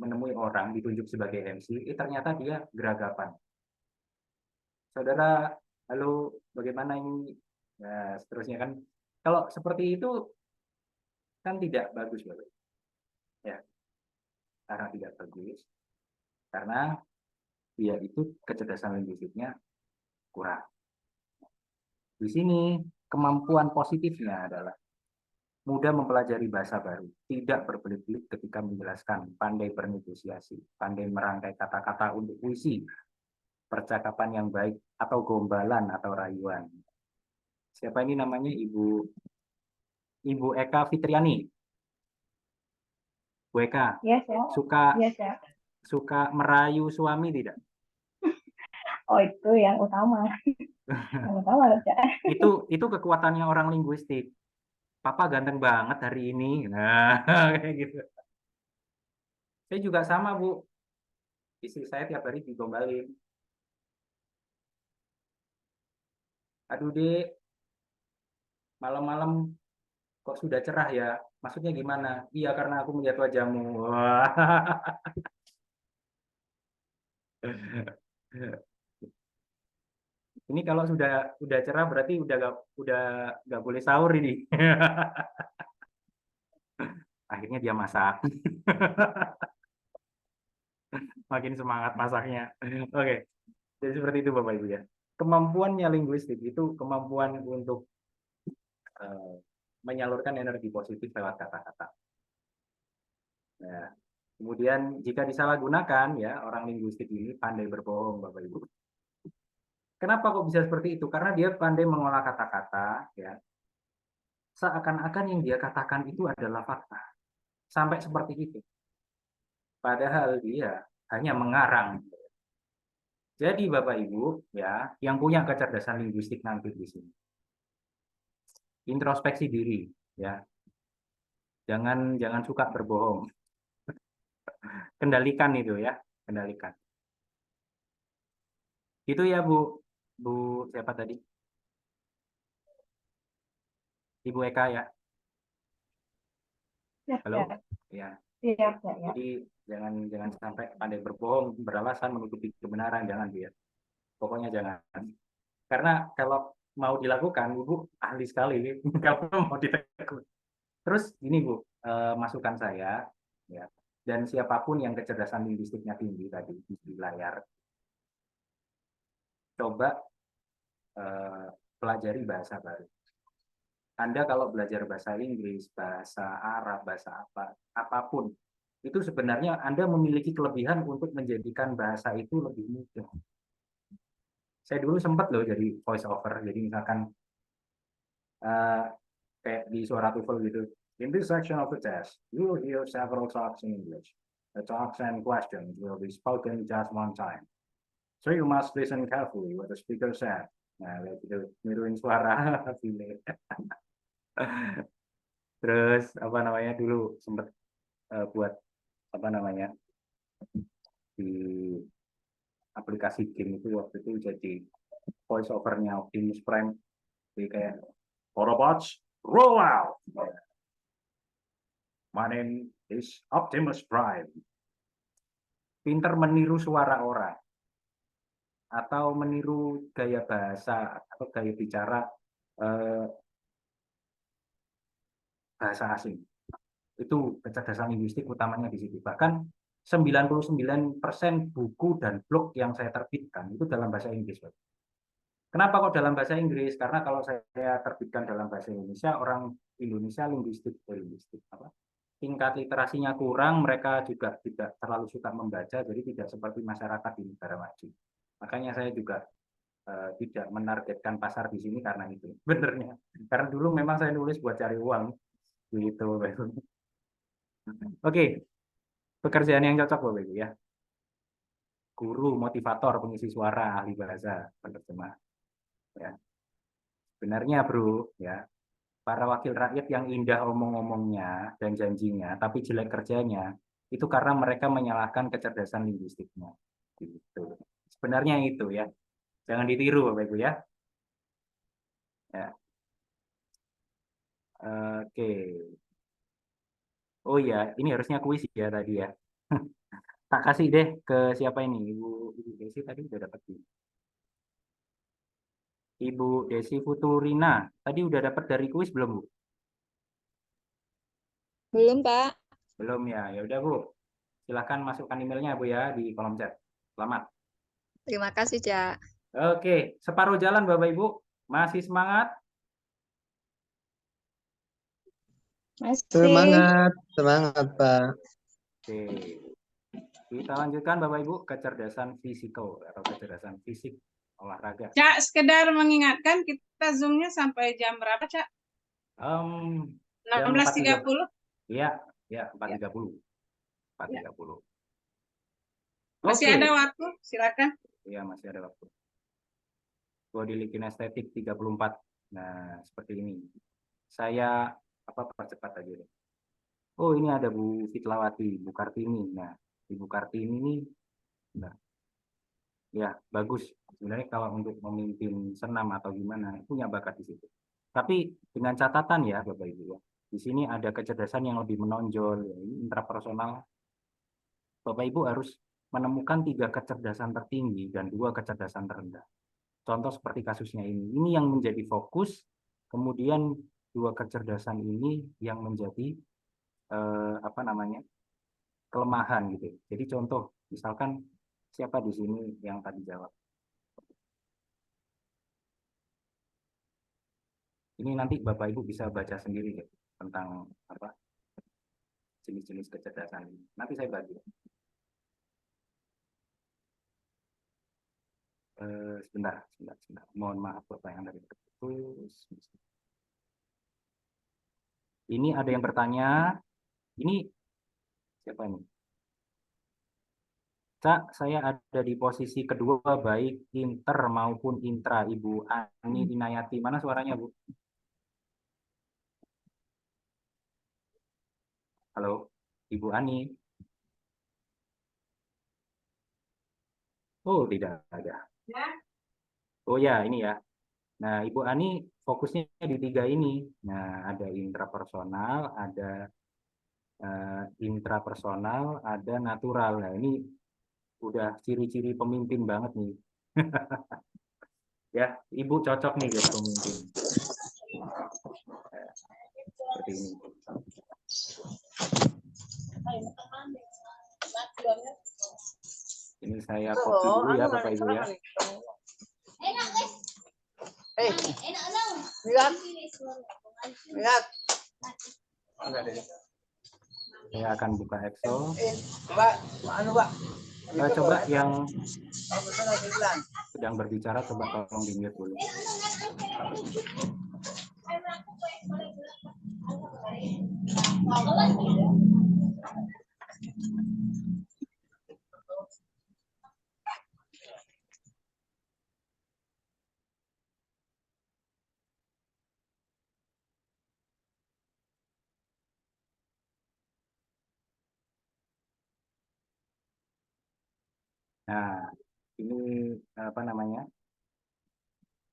menemui orang ditunjuk sebagai MC, ternyata dia geragapan. Saudara, halo, bagaimana ini? Nah, seterusnya kan. Kalau seperti itu kan tidak bagus, Bapak. Ya, karena tidak bagus. Karena dia itu kecerdasan linguistiknya kurang. Di sini kemampuan positifnya adalah mudah mempelajari bahasa baru, tidak berbelit-belit ketika menjelaskan, pandai bernegosiasi, pandai merangkai kata-kata untuk puisi, percakapan yang baik, atau gombalan atau rayuan. Siapa ini namanya? Ibu Eka Fitriani. Bu Eka, Yes, ya. suka Yes, ya. suka merayu suami tidak? Oh, itu yang utama. Yang utama loh, Cak. Itu kekuatannya orang linguistik. Papa ganteng banget hari ini. Nah, kayak gitu. Saya juga sama, Bu. Istri saya tiap hari digombalin. Aduh, Dek, malam-malam kok sudah cerah ya? Maksudnya gimana? Iya, karena aku melihat wajahmu. Wah. Ini kalau sudah cerah berarti udah nggak boleh sahur ini. Akhirnya dia masak. Makin semangat masaknya. Oke. Jadi seperti itu Bapak Ibu ya. Kemampuannya linguistik itu kemampuan untuk menyalurkan energi positif lewat kata-kata. Nah, kemudian jika disalahgunakan ya, orang linguistik ini pandai berbohong Bapak Ibu. Kenapa kok bisa seperti itu? Karena dia pandai mengolah kata-kata ya. Seakan-akan yang dia katakan itu adalah fakta. Sampai seperti itu. Padahal dia hanya mengarang. Jadi Bapak Ibu ya, yang punya kecerdasan linguistik nanti di sini. Introspeksi diri ya. Jangan suka berbohong. Kendalikan itu ya. kendalikan. Itu ya Bu. Bu siapa tadi? Ibu Eka ya. Siap, Halo. siap. Ya. Siap, ya, ya. Jadi jangan sampai pandai berbohong, beralasan menutupi kebenaran, jangan Bu ya. Pokoknya jangan. Karena kalau mau dilakukan, Ibu ahli sekali kalau mau ditegur. Terus ini Bu, masukan saya ya. Dan siapapun yang kecerdasan linguistiknya tinggi tadi di layar, coba pelajari bahasa baru. Anda kalau belajar bahasa Inggris, bahasa Arab, bahasa apapun, itu sebenarnya Anda memiliki kelebihan untuk menjadikan bahasa itu lebih mudah. Saya dulu sempat loh jadi voice over, jadi misalkan kayak di suara TOEFL gitu. In this section of the test, you will hear several talks in English. The talks and questions will be spoken just one time. So you must listen carefully what the speaker said. Nah, gitu, niruin suara pilih. Terus apa namanya dulu sempat buat apa namanya di aplikasi game itu waktu itu jadi voice overnya Optimus Prime, jadi kayak Autobots roll out. My name is Optimus Prime. Pinter meniru suara orang atau meniru gaya bahasa atau gaya bicara bahasa asing. Itu kecerdasan linguistik utamanya di situ. Bahkan 99% buku dan blog yang saya terbitkan itu dalam bahasa Inggris. Kenapa kok dalam bahasa Inggris? Karena kalau saya terbitkan dalam bahasa Indonesia, orang Indonesia linguistik apa? Tingkat literasinya kurang, mereka juga tidak terlalu suka membaca, jadi tidak seperti masyarakat di negara maju. Makanya saya juga tidak menargetkan pasar di sini karena itu. Benernya. Karena dulu memang saya nulis buat cari uang. Gitu. Oke, pekerjaan yang cocok Bapak Ibu ya. Guru, motivator, pengisi suara, ahli bahasa, penerjemah. Ya. Sebenarnya Bro, ya, para wakil rakyat yang indah omong-omongnya dan janjinya, tapi jelek kerjanya, itu karena mereka menyalahkan kecerdasan linguistiknya. Gitu. Sebenarnya itu ya. Jangan ditiru Bapak Ibu ya. Ya. Oke. Oh ya, ini harusnya kuis ya tadi ya. Tak kasih deh ke siapa ini? Ibu Desi tadi udah dapat. Ibu Desi Futurina, tadi udah dapat dari kuis belum Bu? Belum, Pak. Belum ya. Ya udah Bu. Silahkan masukkan emailnya Bu ya di kolom chat. Selamat. Terima kasih, Cak. Oke, separuh jalan Bapak Ibu. Masih semangat? Masih. Semangat, semangat Pak. Oke. Kita lanjutkan Bapak Ibu, kecerdasan fisikal atau kecerdasan fisik olahraga. Cak, sekedar mengingatkan kita Zoom-nya sampai jam berapa, Cak? Jam 16.30? Iya, ya 4.30. 4.30. Masih ada waktu, silakan. Iya, masih ada waktu. Body kinestetik 34. Nah, seperti ini. Saya percepat aja deh. Oh, ini ada Bu Fitlawati, Bu Kartini. Nah, Ibu Kartini ini nah, ya bagus. Sebenarnya kalau untuk memimpin senam atau gimana, punya bakat di situ. Tapi dengan catatan ya, Bapak Ibu ya. Di sini ada kecerdasan yang lebih menonjol, ya, ini intrapersonal. Bapak Ibu harus menemukan 3 kecerdasan tertinggi dan 2 kecerdasan terendah. Contoh seperti kasusnya ini. Ini yang menjadi fokus, kemudian 2 kecerdasan ini yang menjadi kelemahan gitu. Jadi contoh, misalkan siapa di sini yang tadi jawab? Ini nanti Bapak Ibu bisa baca sendiri ya, tentang jenis-jenis kecerdasan ini. Nanti saya bagi. Sebentar. Mohon maaf Bapak yang dari terputus. Ini ada yang bertanya. Ini siapa ini? Cak, saya ada di posisi kedua baik inter maupun intra. Ibu Ani Inayati. Mana suaranya Bu? Halo, Ibu Ani. Oh, tidak ada. Oh ya, ini ya. Nah, Ibu Ani fokusnya di tiga ini. Nah, ada intrapersonal, ada intrapersonal, ada natural. Nah, ini udah ciri-ciri pemimpin banget nih. Ya, Ibu cocok nih jadi pemimpin. Seperti ini. Ini saya foto dulu ya Bapak Ibu ya. Lihat. Saya akan buka Excel. Pak, Pak. Coba yang sedang berbicara, coba tolong di-mute dulu. Nah, ini apa namanya?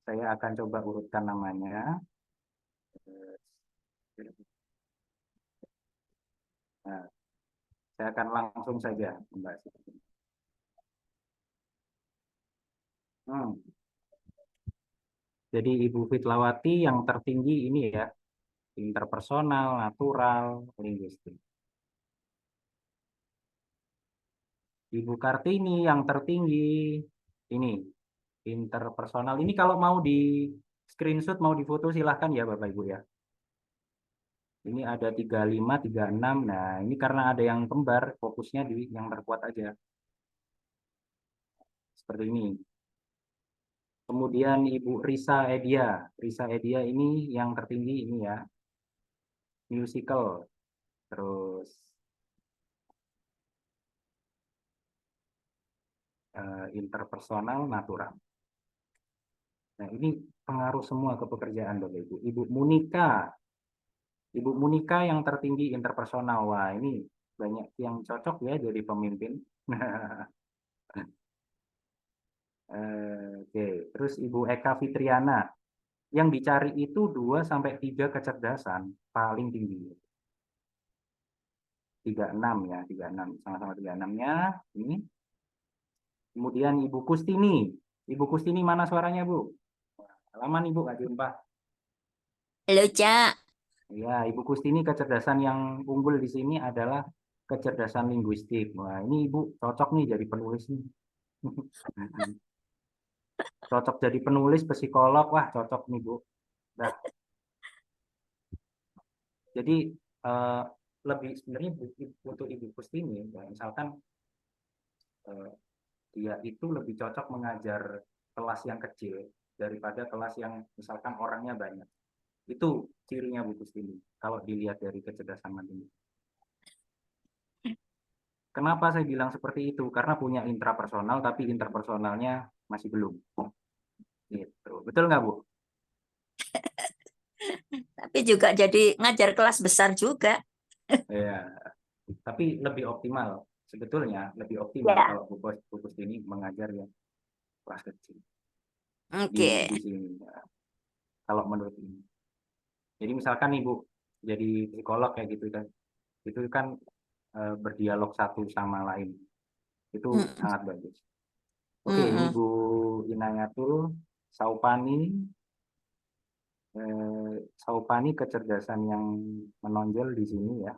Saya akan coba urutkan namanya. Nah, saya akan langsung saja membahas ini. Jadi Ibu Fitlawati yang tertinggi ini ya, interpersonal, natural, linguistik. Ibu Kartini yang tertinggi ini, interpersonal. Ini kalau mau di screenshot, mau difoto silahkan ya Bapak Ibu ya. Ini ada 35, 36. Nah, ini karena ada yang kembar, fokusnya di yang terkuat aja. Seperti ini. Kemudian Ibu Risa Edia. Risa Edia ini yang tertinggi ini ya. Musical. Terus interpersonal, natural. Nah, ini pengaruh semua ke pekerjaan Bapak Ibu. Ibu Munika. Ibu Munika yang tertinggi interpersonal. Wah, ini banyak yang cocok ya jadi pemimpin. Oke, terus Ibu Eka Fitriana. Yang dicari itu 2-3 kecerdasan paling tinggi. 36 ya, 36. Sama-sama 36-nya. Ini. Kemudian Ibu Kustini. Ibu Kustini mana suaranya, Bu? Halaman Ibu nggak jumpa. Halo, Cak. Ya, Ibu Kustini kecerdasan yang unggul di sini adalah kecerdasan linguistik. Wah, ini Ibu cocok nih jadi penulis nih. Cocok jadi penulis, psikolog, wah cocok nih Bu. Nah, jadi lebih sebenarnya untuk Ibu Kustini, ya, misalkan dia itu lebih cocok mengajar kelas yang kecil daripada kelas yang misalkan orangnya banyak. Itu cirinya Bu Kustini kalau dilihat dari kecerdasan matematika. Kenapa saya bilang seperti itu? Karena punya intrapersonal tapi interpersonalnya masih belum. Gitu. Betul nggak, Bu? Tapi juga jadi ngajar kelas besar juga. Ya, tapi lebih optimal. Sebetulnya lebih optimal Ya. kalau Bu Kustini mengajar yang kelas kecil. Oke. Di sini. Ya. Kalau menurut ini. Jadi misalkan Ibu jadi psikolog kayak gitu kan. Itu kan berdialog satu sama lain. Itu sangat bagus. Oke, ini Bu Inayatul Saupani. Saupani kecerdasan yang menonjol di sini ya.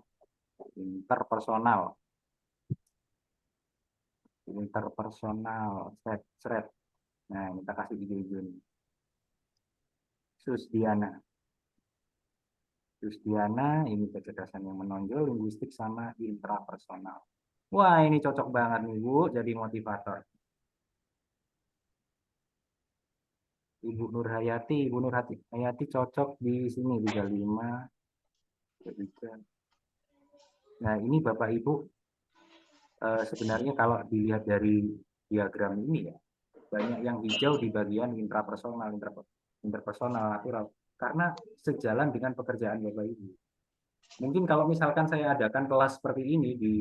Interpersonal, thread. Nah, kita kasih hijau-hijau nih. Susdiana, ini kecerdasan yang menonjol, linguistik sama intrapersonal. Wah, ini cocok banget nih Bu, jadi motivator. Ibu Nur Hayati cocok di sini 35. Nah, ini Bapak Ibu sebenarnya kalau dilihat dari diagram ini ya, banyak yang hijau di bagian interpersonal, natural, karena sejalan dengan pekerjaan Bapak Ibu. Mungkin kalau misalkan saya adakan kelas seperti ini di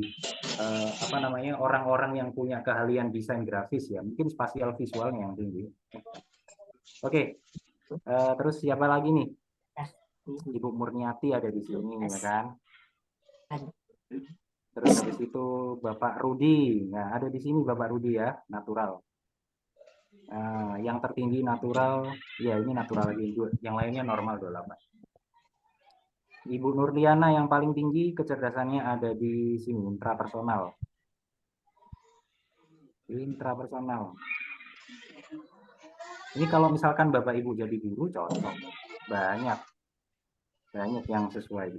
apa namanya orang-orang yang punya keahlian desain grafis ya, mungkin spasial visualnya yang tinggi. Oke, terus siapa lagi nih? Ibu Murniati ada di sini ya kan? Terus habis itu Bapak Rudi, nah ada di sini Bapak Rudi ya, natural. Nah, yang tertinggi natural, ya ini natural lagi, yang lainnya normal 28. Ibu Nurliana yang paling tinggi kecerdasannya ada di sini, intrapersonal. Intrapersonal. Ini kalau misalkan Bapak Ibu jadi guru cocok. Banyak yang sesuai.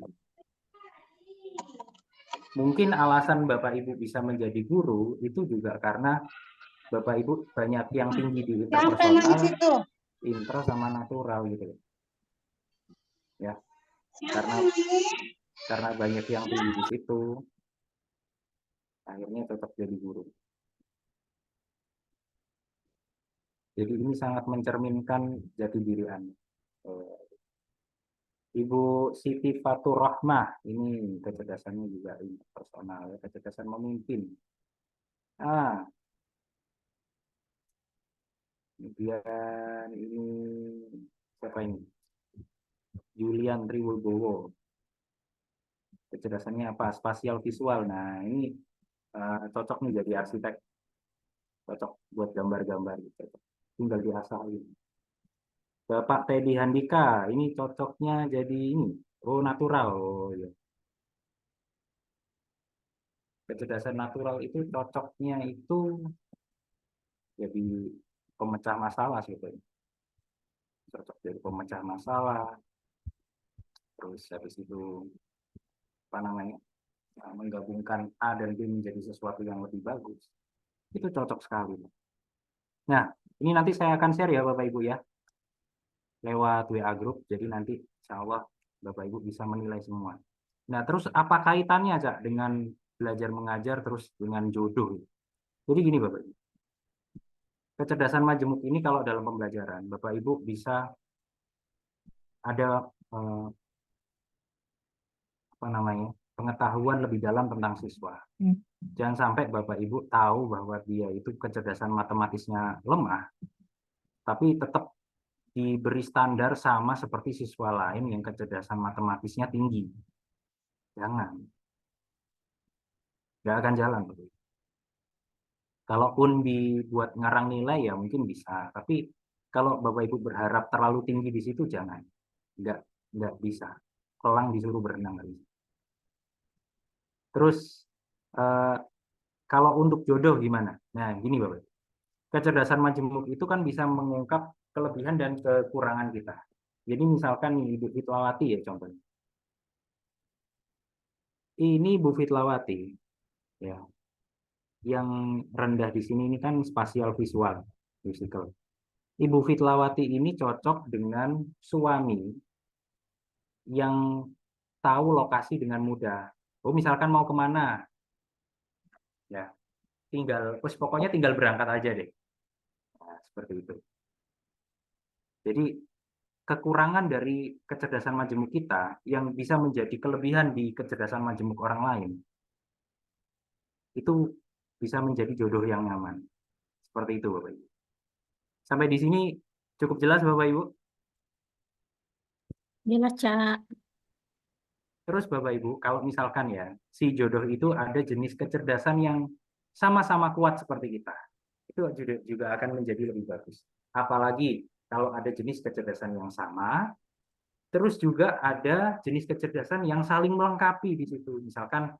Mungkin alasan Bapak Ibu bisa menjadi guru itu juga karena Bapak Ibu banyak yang tinggi di interpersonal, intra sama natural gitu. Ya. Karena banyak yang tinggi di situ, akhirnya tetap jadi guru. Jadi ini sangat mencerminkan jati diri Anda. Ibu Siti Fatur Rahmah, ini kecerdasannya juga personal, ya, kecerdasan memimpin. Kemudian ini siapa ini? Julian Triwibowo. Kecerdasannya apa? Spasial visual. Nah, ini cocok nih jadi arsitek. Cocok buat gambar-gambar gitu. Tinggal diasahin. Bapak Teddy Handika, ini cocoknya jadi ini. Oh, natural. Oh, ya. Kecerdasan natural itu cocoknya itu jadi pemecah masalah sebetulnya. Cocok jadi pemecah masalah. Terus habis itu apa namanya? Menggabungkan A dan B menjadi sesuatu yang lebih bagus. Itu cocok sekali. Nah, ini nanti saya akan share ya Bapak Ibu ya. Lewat WA group. Jadi nanti insya Allah Bapak Ibu bisa menilai semua. Nah, terus apa kaitannya Cak dengan belajar mengajar terus dengan jodoh? Jadi gini Bapak Ibu. Kecerdasan majemuk ini kalau dalam pembelajaran Bapak Ibu bisa ada apa namanya? Pengetahuan lebih dalam tentang siswa. Jangan sampai Bapak Ibu tahu bahwa dia itu kecerdasan matematisnya lemah, tapi tetap diberi standar sama seperti siswa lain yang kecerdasan matematisnya tinggi. Jangan. Nggak akan jalan. Kalaupun dibuat ngarang nilai ya mungkin bisa, tapi kalau Bapak Ibu berharap terlalu tinggi di situ jangan. Nggak bisa. Kelang disuruh berenang. Terus kalau untuk jodoh gimana? Nah, gini Bapak. Kecerdasan majemuk itu kan bisa mengungkap kelebihan dan kekurangan kita. Jadi misalkan Ibu Fitlawati ya contohnya. Ini Bu Fitlawati ya. Yang rendah di sini ini kan spasial visual, physical. Ibu Fitlawati ini cocok dengan suami yang tahu lokasi dengan mudah. Oh, misalkan mau kemana? Ya, pokoknya tinggal berangkat aja deh. Nah, seperti itu. Jadi kekurangan dari kecerdasan majemuk kita yang bisa menjadi kelebihan di kecerdasan majemuk orang lain itu bisa menjadi jodoh yang nyaman. Seperti itu Bapak Ibu. Sampai di sini cukup jelas Bapak Ibu? Jelas, Cak. Terus Bapak Ibu, kalau misalkan ya, si jodoh itu ada jenis kecerdasan yang sama-sama kuat seperti kita. Itu juga akan menjadi lebih bagus. Apalagi kalau ada jenis kecerdasan yang sama, terus juga ada jenis kecerdasan yang saling melengkapi di situ. Misalkan,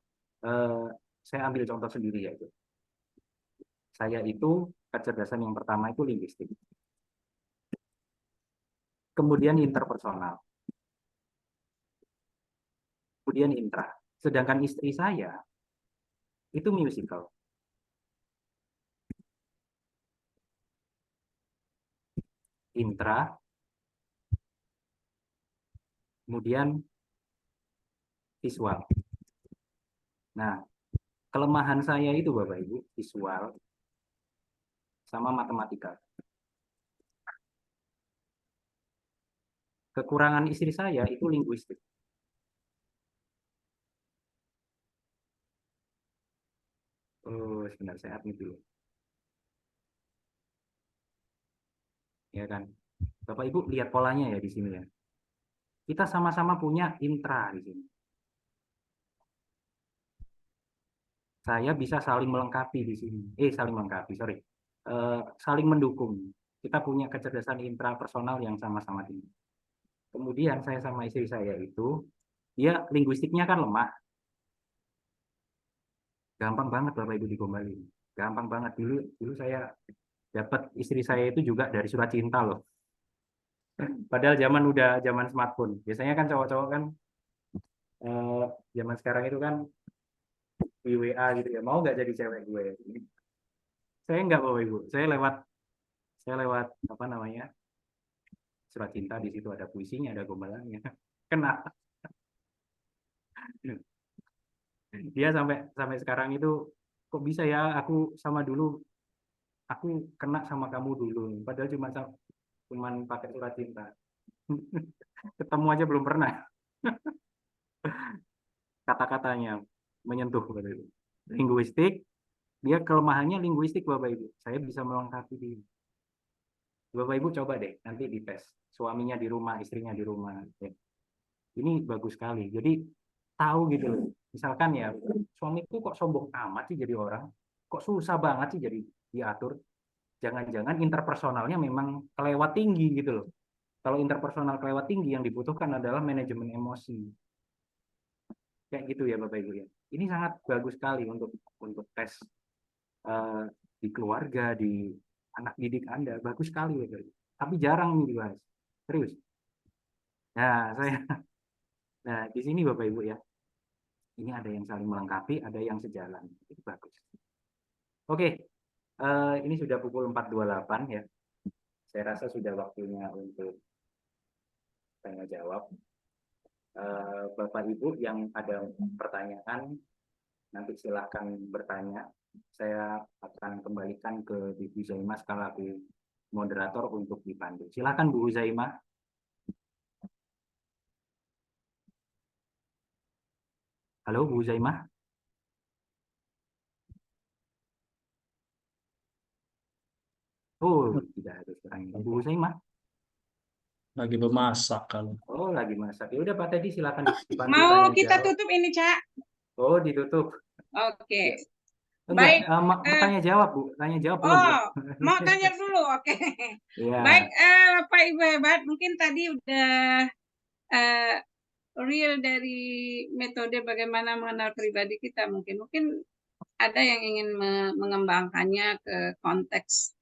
saya ambil contoh sendiri ya. Saya itu kecerdasan yang pertama itu linguistik. Kemudian interpersonal. Kemudian intra. Sedangkan istri saya itu musical. Intra, kemudian visual. Nah, kelemahan saya itu Bapak Ibu, visual sama matematika. Kekurangan istri saya itu linguistik. Oh, sebentar saya admit dulu. Ya kan. Bapak Ibu lihat polanya ya di sini ya. Kita sama-sama punya intra di sini. Saya bisa saling melengkapi di sini. Saling melengkapi, sorry. Saling mendukung. Kita punya kecerdasan intrapersonal yang sama-sama tinggi. Kemudian saya sama istri saya itu, dia linguistiknya kan lemah. Gampang banget Bapak Ibu digombalin. Gampang banget. Dulu saya dapat istri saya itu juga dari surat cinta loh. Padahal zaman smartphone. Biasanya kan cowok-cowok kan zaman sekarang itu kan di WA gitu ya. Mau nggak jadi cewek gue? Saya nggak Bapak Ibu. Saya lewat apa namanya? Surat cinta, di situ ada puisinya, ada gombalannya. Kena. Dia sampai sekarang itu kok bisa ya aku sama dulu aku kena sama kamu dulu. Padahal cuman pakai surat cinta. Ketemu aja belum pernah. Kata-katanya menyentuh Bapak Ibu. Linguistik, dia kelemahannya linguistik Bapak Ibu. Saya bisa melengkapi dia. Bapak Ibu coba deh nanti dites. Suaminya di rumah, istrinya di rumah. Ini bagus sekali. Jadi tahu gitu loh. Misalkan ya, suamiku kok sombong amat sih jadi orang. Kok susah banget sih jadi diatur. Jangan-jangan interpersonalnya memang kelewat tinggi gitu loh. Kalau interpersonal kelewat tinggi, yang dibutuhkan adalah manajemen emosi. Kayak gitu ya Bapak Ibu ya. Ini sangat bagus sekali untuk tes di keluarga, di anak didik Anda. Bagus sekali Bapak Ibu. Tapi jarang nih dibahas. Serius. Nah, di sini Bapak Ibu ya. Ini ada yang saling melengkapi, ada yang sejalan. Itu bagus. Oke. Ini sudah pukul 4.28 ya. Saya rasa sudah waktunya untuk tanya jawab. Bapak Ibu yang ada pertanyaan, nanti silahkan bertanya. Saya akan kembalikan ke Bu Huzaimah sekaligus moderator untuk dipandu. Silahkan Bu Huzaimah. Halo Bu Huzaimah. Oh, tidak ada sekarang. Bu Huzaimah. Lagi memasak kalau. Oh, lagi masak. Ya udah Pak Teddy silakan dipandu Mau tanya kita jawab. tutup ini, Cak? Oh, ditutup. Oke. Enggak, Baik. mau tanya jawab Bu. Tanya jawab belum Bu? Oh, mau tanya dulu. Oke. Iya. Baik, Bapak Ibu hebat. Mungkin tadi udah real dari metode bagaimana mengenal pribadi kita. Mungkin ada yang ingin mengembangkannya ke konteks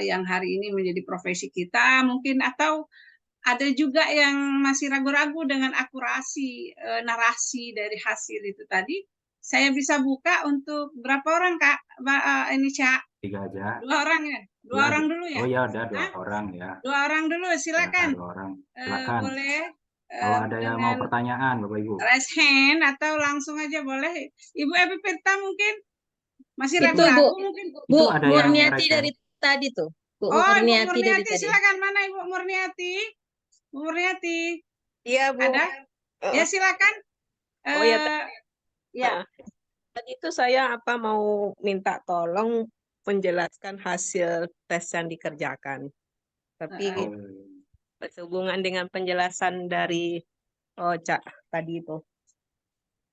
yang hari ini menjadi profesi kita, mungkin, atau ada juga yang masih ragu-ragu dengan akurasi narasi dari hasil itu tadi. Saya bisa buka untuk berapa orang Kak? Ini Cak? 3 aja. 2 orang ya? 2 Ya, orang dulu ya? Oh ya, ada 2 orang ya. 2 orang dulu, silakan. 2 orang. Silakan. Boleh. Kalau ada yang mau pertanyaan, Bapak Ibu. Raise hand atau langsung aja boleh. Ibu Epi Pirta mungkin masih Itu, ragu-ragu Bu. mungkin. Itu ada yang Murniati raise hand. dari tadi tuh. Bu Oh, Ibu Murniati dari Murniati, tadi. silakan. Mana Ibu Murniati? Bu Murniati. Iya, Bu. Ada? Ya, silakan. Oh ya, Ya. tadi itu saya mau minta tolong menjelaskan hasil tes yang dikerjakan. Tapi Oh, berhubungan dengan penjelasan dari Cak tadi itu.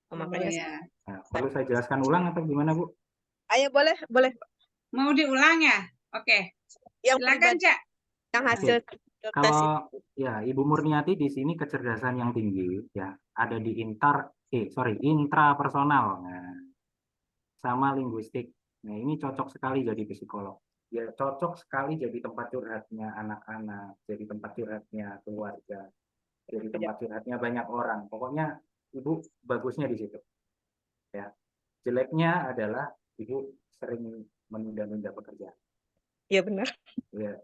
Makanya ya. nah, perlu saya jelaskan ulang atau gimana Bu? ayo boleh. Mau diulang ya? Oke. Yang Silakan, pribadi, Cak. yang hasil tes itu. Kalau ya Ibu Murniati di sini kecerdasan yang tinggi ya ada di intrapersonal. Nah, sama linguistik. Nah, ini cocok sekali jadi psikolog. Ya, cocok sekali jadi tempat curhatnya anak-anak, jadi tempat curhatnya keluarga, jadi tempat curhatnya banyak orang. Pokoknya Ibu bagusnya di situ. Ya. Jeleknya adalah Ibu sering menunda-nunda pekerjaan. Iya benar. Ya.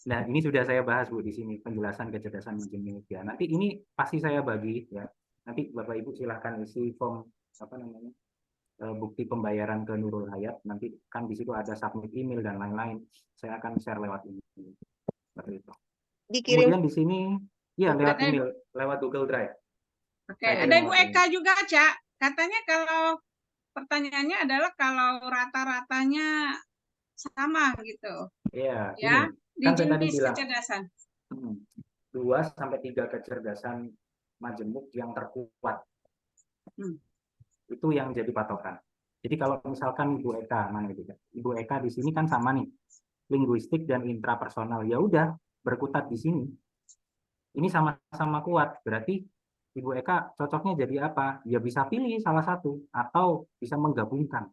Nah, ini sudah saya bahas Bu di sini penjelasan kecerdasan multimedia. Nanti ini pasti saya bagi ya. Nanti Bapak Ibu silahkan isi form apa namanya? Bukti pembayaran ke Nurul Hayat. Nanti kan di situ ada submit email dan lain-lain. Saya akan share lewat email. Seperti itu. Dikirim. Kemudian di sini ya lewat Ada- email, lewat Google Drive. Oke, Saya ada kirim Ibu lewat Eka juga, Cak. Katanya kalau pertanyaannya adalah kalau rata-ratanya sama gitu, Iya, ya, ini di kan saya tadi jenis bilang kecerdasan. 2-3 kecerdasan majemuk yang terkuat. Hmm. Itu yang jadi patokan. Jadi kalau misalkan Ibu Eka, mana itu? Ibu Eka di sini kan sama nih, linguistik dan intrapersonal. Ya udah, berkutat di sini. Ini sama-sama kuat. Berarti Ibu Eka cocoknya jadi apa? Ya bisa pilih salah satu atau bisa menggabungkan.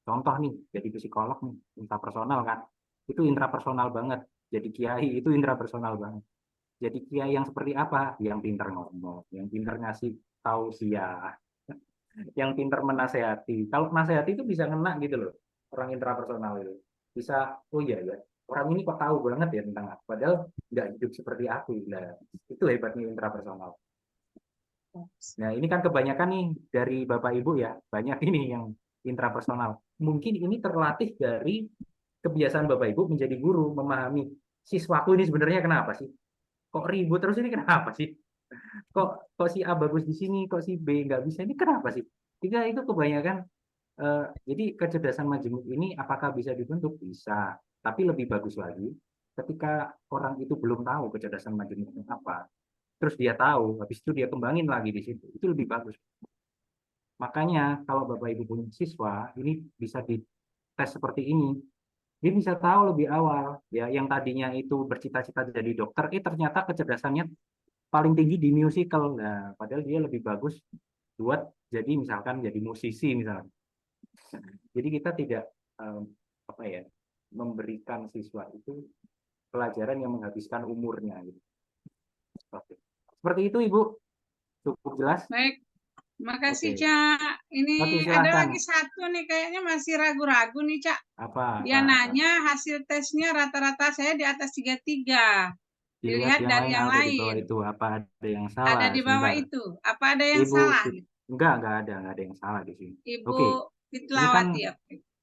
Contoh nih, jadi psikolog nih, intrapersonal kan. Itu intrapersonal banget. Jadi kiai itu intrapersonal banget. Jadi kiai yang seperti apa? Yang pintar ngomong, yang pintar ngasih tausiah, yang pintar menasehati. Kalau nasehati itu bisa ngena gitu loh, orang intrapersonal itu. Bisa, oh iya ya, orang ini kok tahu banget ya tentang aku, padahal nggak hidup seperti aku. Nah, itu hebatnya intrapersonal. Nah, ini kan kebanyakan nih dari Bapak Ibu ya, banyak ini yang intrapersonal. Mungkin ini terlatih dari kebiasaan Bapak Ibu menjadi guru, memahami siswaku ini sebenarnya kenapa sih? Kok ribut terus ini kenapa sih? Kok si A bagus di sini, kok si B nggak bisa ini kenapa sih? Itu kebanyakan. Jadi kecerdasan majemuk ini apakah bisa dibentuk? Bisa, tapi lebih bagus lagi ketika orang itu belum tahu kecerdasan majemuknya apa, terus dia tahu, habis itu dia kembangin lagi di situ, itu lebih bagus. Makanya kalau Bapak Ibu punya siswa, ini bisa dites seperti ini. Dia bisa tahu lebih awal, ya yang tadinya itu bercita-cita jadi dokter, ternyata kecerdasannya paling tinggi di musical. Nah, padahal dia lebih bagus buat jadi misalkan jadi musisi misalnya. Jadi kita tidak apa ya, memberikan siswa itu pelajaran yang menghabiskan umurnya gitu. Seperti itu Ibu, cukup jelas? Baik, makasih Oke. Cak. Ini Oke, ada silakan. lagi satu nih, kayaknya masih ragu-ragu nih Cak. Apa? Dia nanya hasil tesnya rata-rata saya di atas 33. Dilihat Dilihat yang dari lain yang ada di bawah lain. itu, apa ada yang Ada salah? di bawah Sebentar. itu. Apa ada yang Ibu, salah? enggak ada yang salah di sini. Ibu Oke, ini kan Fitlawati ya.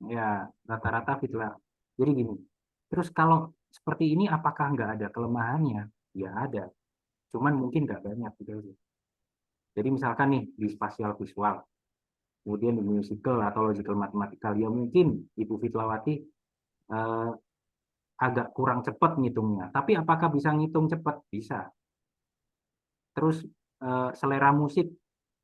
ya rata-rata fitlah. Jadi gini, terus kalau seperti ini apakah nggak ada kelemahannya? Ya ada, cuman mungkin nggak banyak gitu. Jadi misalkan nih di spasial visual, kemudian di musical atau logical matematikal, ya mungkin Ibu Fitlawati agak kurang cepat ngitungnya. Tapi apakah bisa ngitung cepat? Bisa. Terus selera musik,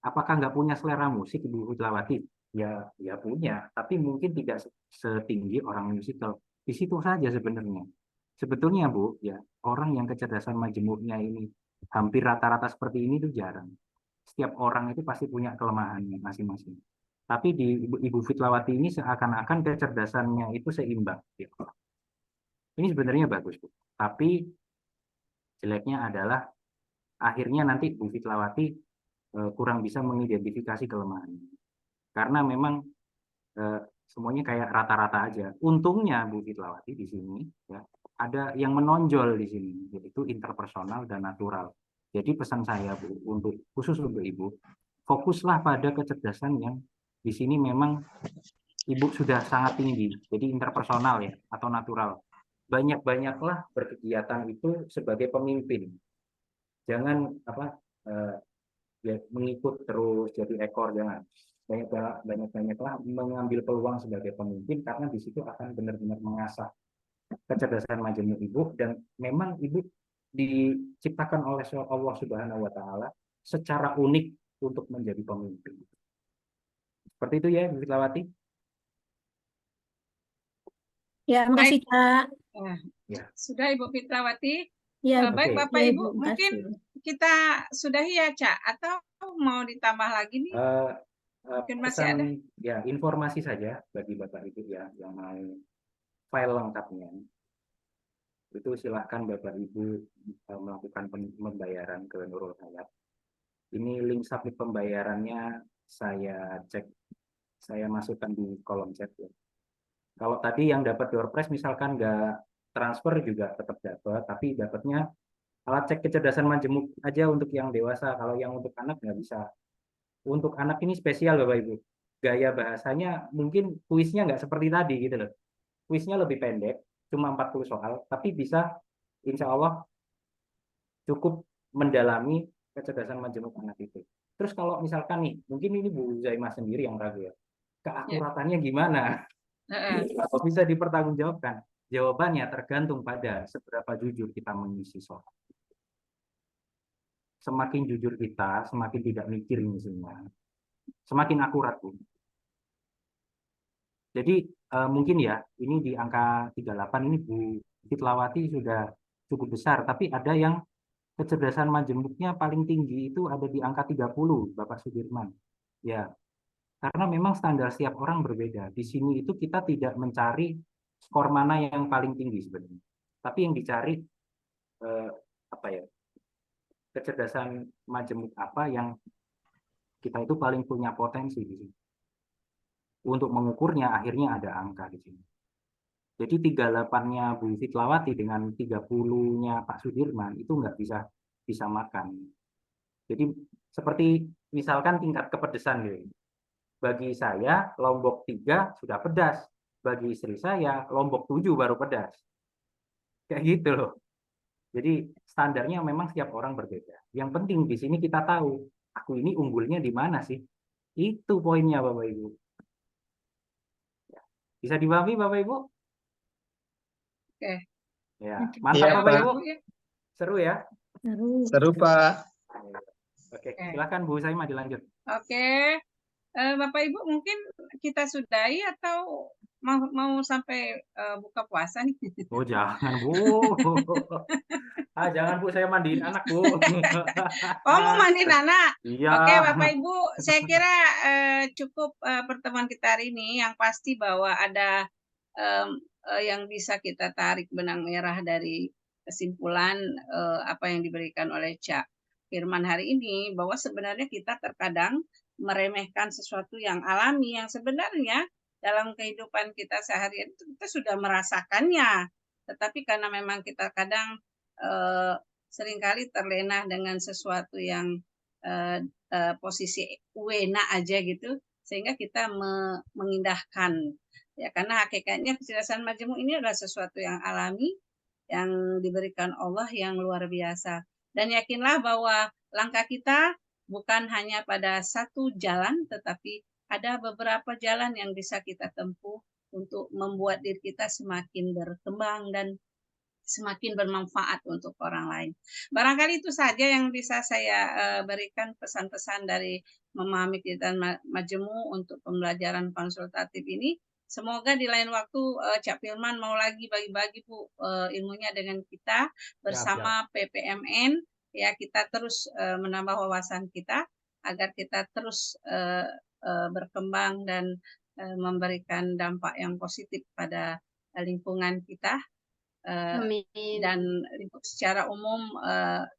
apakah nggak punya selera musik Ibu Fitlawati? Ya punya, tapi mungkin tidak setinggi orang musical. Di situ saja sebenarnya. Sebetulnya Bu, ya orang yang kecerdasan majemuknya ini hampir rata-rata seperti ini itu jarang. Setiap orang itu pasti punya kelemahannya masing-masing. Tapi di Ibu Fitlawati ini seakan-akan kecerdasannya itu seimbang. Ini sebenarnya bagus Bu. Tapi jeleknya adalah akhirnya nanti Bu Fitlawati kurang bisa mengidentifikasi kelemahannya. Karena memang semuanya kayak rata-rata aja. Untungnya Bu Fitlawati di sini ya ada yang menonjol di sini, yaitu interpersonal dan natural. Jadi pesan saya Bu, khusus untuk Ibu, fokuslah pada kecerdasan yang di sini memang Ibu sudah sangat tinggi. Jadi interpersonal ya atau natural. Banyak-banyaklah berkegiatan itu sebagai pemimpin. Jangan ya, mengikut terus jadi ekor, jangan. Banyak-banyaklah mengambil peluang sebagai pemimpin, karena di situ akan benar-benar mengasah kecerdasan majemuk Ibu, dan memang Ibu diciptakan oleh Allah Subhanahu wa taala secara unik untuk menjadi pemimpin. Seperti itu ya, Bu Fitlawati. Ya, makasih, Kak. Ya. Sudah Ibu Fitlawati? Ya, Baik Oke. Bapak ya, Ibu, Ibu, mungkin makasih. kita sudahi ya Cak, atau mau ditambah lagi nih? Mungkin masih ada. Ya, informasi saja bagi Bapak Ibu ya yang mau file lengkapnya. Itu silahkan Bapak Ibu melakukan pembayaran ke Nurul Hayat. Ini link submit pembayarannya saya cek, saya masukkan di kolom chat ya. Kalau tadi yang dapat door prize misalkan nggak transfer juga tetap dapat, tapi dapatnya alat cek kecerdasan majemuk aja untuk yang dewasa. Kalau yang untuk anak nggak bisa. Untuk anak ini spesial Bapak Ibu. Gaya bahasanya mungkin kuisnya nggak seperti tadi gitu loh. Kuisnya lebih pendek, cuma 40 soal, tapi bisa insya Allah cukup mendalami kecerdasan majemuk anak itu. Terus kalau misalkan nih, mungkin ini Bu Zaimah sendiri yang ragu ya. keakuratannya gimana? Kalau bisa dipertanggungjawabkan? Jawabannya tergantung pada seberapa jujur kita mengisi sholat. Semakin jujur kita, semakin tidak mikir misalnya, semakin akurat, Bu. Jadi mungkin ya, ini di angka 38 ini Bu Fitlawati sudah cukup besar, tapi ada yang kecerdasan majemuknya paling tinggi itu ada di angka 30, Bapak Sudirman. Ya, karena memang standar setiap orang berbeda. Di sini itu kita tidak mencari skor mana yang paling tinggi sebenarnya, tapi yang dicari apa ya, kecerdasan majemuk apa yang kita itu paling punya potensi di sini. Untuk mengukurnya akhirnya ada angka di sini. Jadi 38-nya Bu Fitlawati dengan 30-nya Pak Sudirman itu nggak bisa makan. Jadi seperti misalkan tingkat kepedesan gitu. Bagi saya Lombok 3 sudah pedas, bagi istri saya Lombok 7 baru pedas. Kayak gitu loh. Jadi standarnya memang setiap orang berbeda. Yang penting di sini kita tahu aku ini unggulnya di mana sih? Itu poinnya Bapak Ibu. Bisa dipahami Bapak Ibu? Oke. Ya, mantap Bapak Ibu. Seru ya? Seru Pak. Oke, silakan Bu Saima dilanjut. Oke. Bapak Ibu mungkin kita sudahi atau mau sampai buka puasa nih? Oh jangan Bu. Jangan Bu, saya mandiin anak Bu. Oh mau mandiin anak? Iya. Oke Bapak Ibu, saya kira cukup pertemuan kita hari ini. Yang pasti bahwa ada yang bisa kita tarik benang merah dari kesimpulan apa yang diberikan oleh Cak Firman hari ini, bahwa sebenarnya kita terkadang meremehkan sesuatu yang alami, yang sebenarnya dalam kehidupan kita sehari-hari itu kita sudah merasakannya, tetapi karena memang kita kadang seringkali terlena dengan sesuatu yang posisi wena aja gitu, sehingga kita mengindahkan ya, karena hakikatnya kecerdasan majemuk ini adalah sesuatu yang alami yang diberikan Allah yang luar biasa. Dan yakinlah bahwa langkah kita bukan hanya pada satu jalan, tetapi ada beberapa jalan yang bisa kita tempuh untuk membuat diri kita semakin berkembang dan semakin bermanfaat untuk orang lain. Barangkali itu saja yang bisa saya berikan pesan-pesan dari memahami kecerdasan majemuk untuk pembelajaran konsultatif ini. Semoga di lain waktu Cak Firman mau lagi bagi-bagi Bu ilmunya dengan kita bersama PPMN. Ya, kita terus menambah wawasan kita agar kita terus berkembang dan memberikan dampak yang positif pada lingkungan kita. Dan secara umum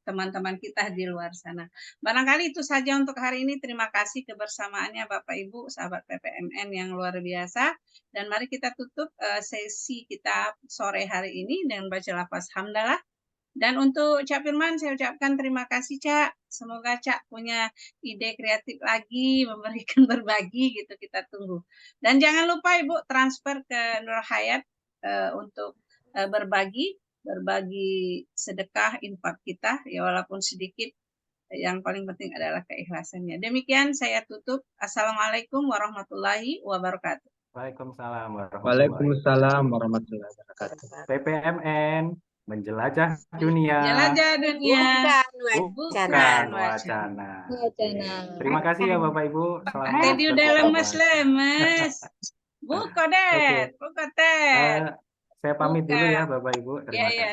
teman-teman kita di luar sana. Barangkali itu saja untuk hari ini. Terima kasih kebersamaannya Bapak Ibu, sahabat PPMN yang luar biasa. Dan mari kita tutup sesi kita sore hari ini dengan baca lafaz hamdalah. Dan untuk Cak Firman saya ucapkan terima kasih Cak. Semoga Cak punya ide kreatif lagi, memberikan berbagi gitu, kita tunggu. Dan jangan lupa Ibu transfer ke Nur Hayat untuk berbagi sedekah infak kita ya, walaupun sedikit, yang paling penting adalah keikhlasannya. Demikian saya tutup. Assalamualaikum warahmatullahi wabarakatuh. Waalaikumsalam warahmatullahi wabarakatuh. PPMN menjelajah dunia. Jelajah dunia. Bukan wacana. Terima kasih ya Bapak Ibu. Selamat Tadi udah lemes-lemes. Bu Kodet, Bu Kodet. Saya pamit dulu ya Bapak Ibu. Terima kasih. Iya,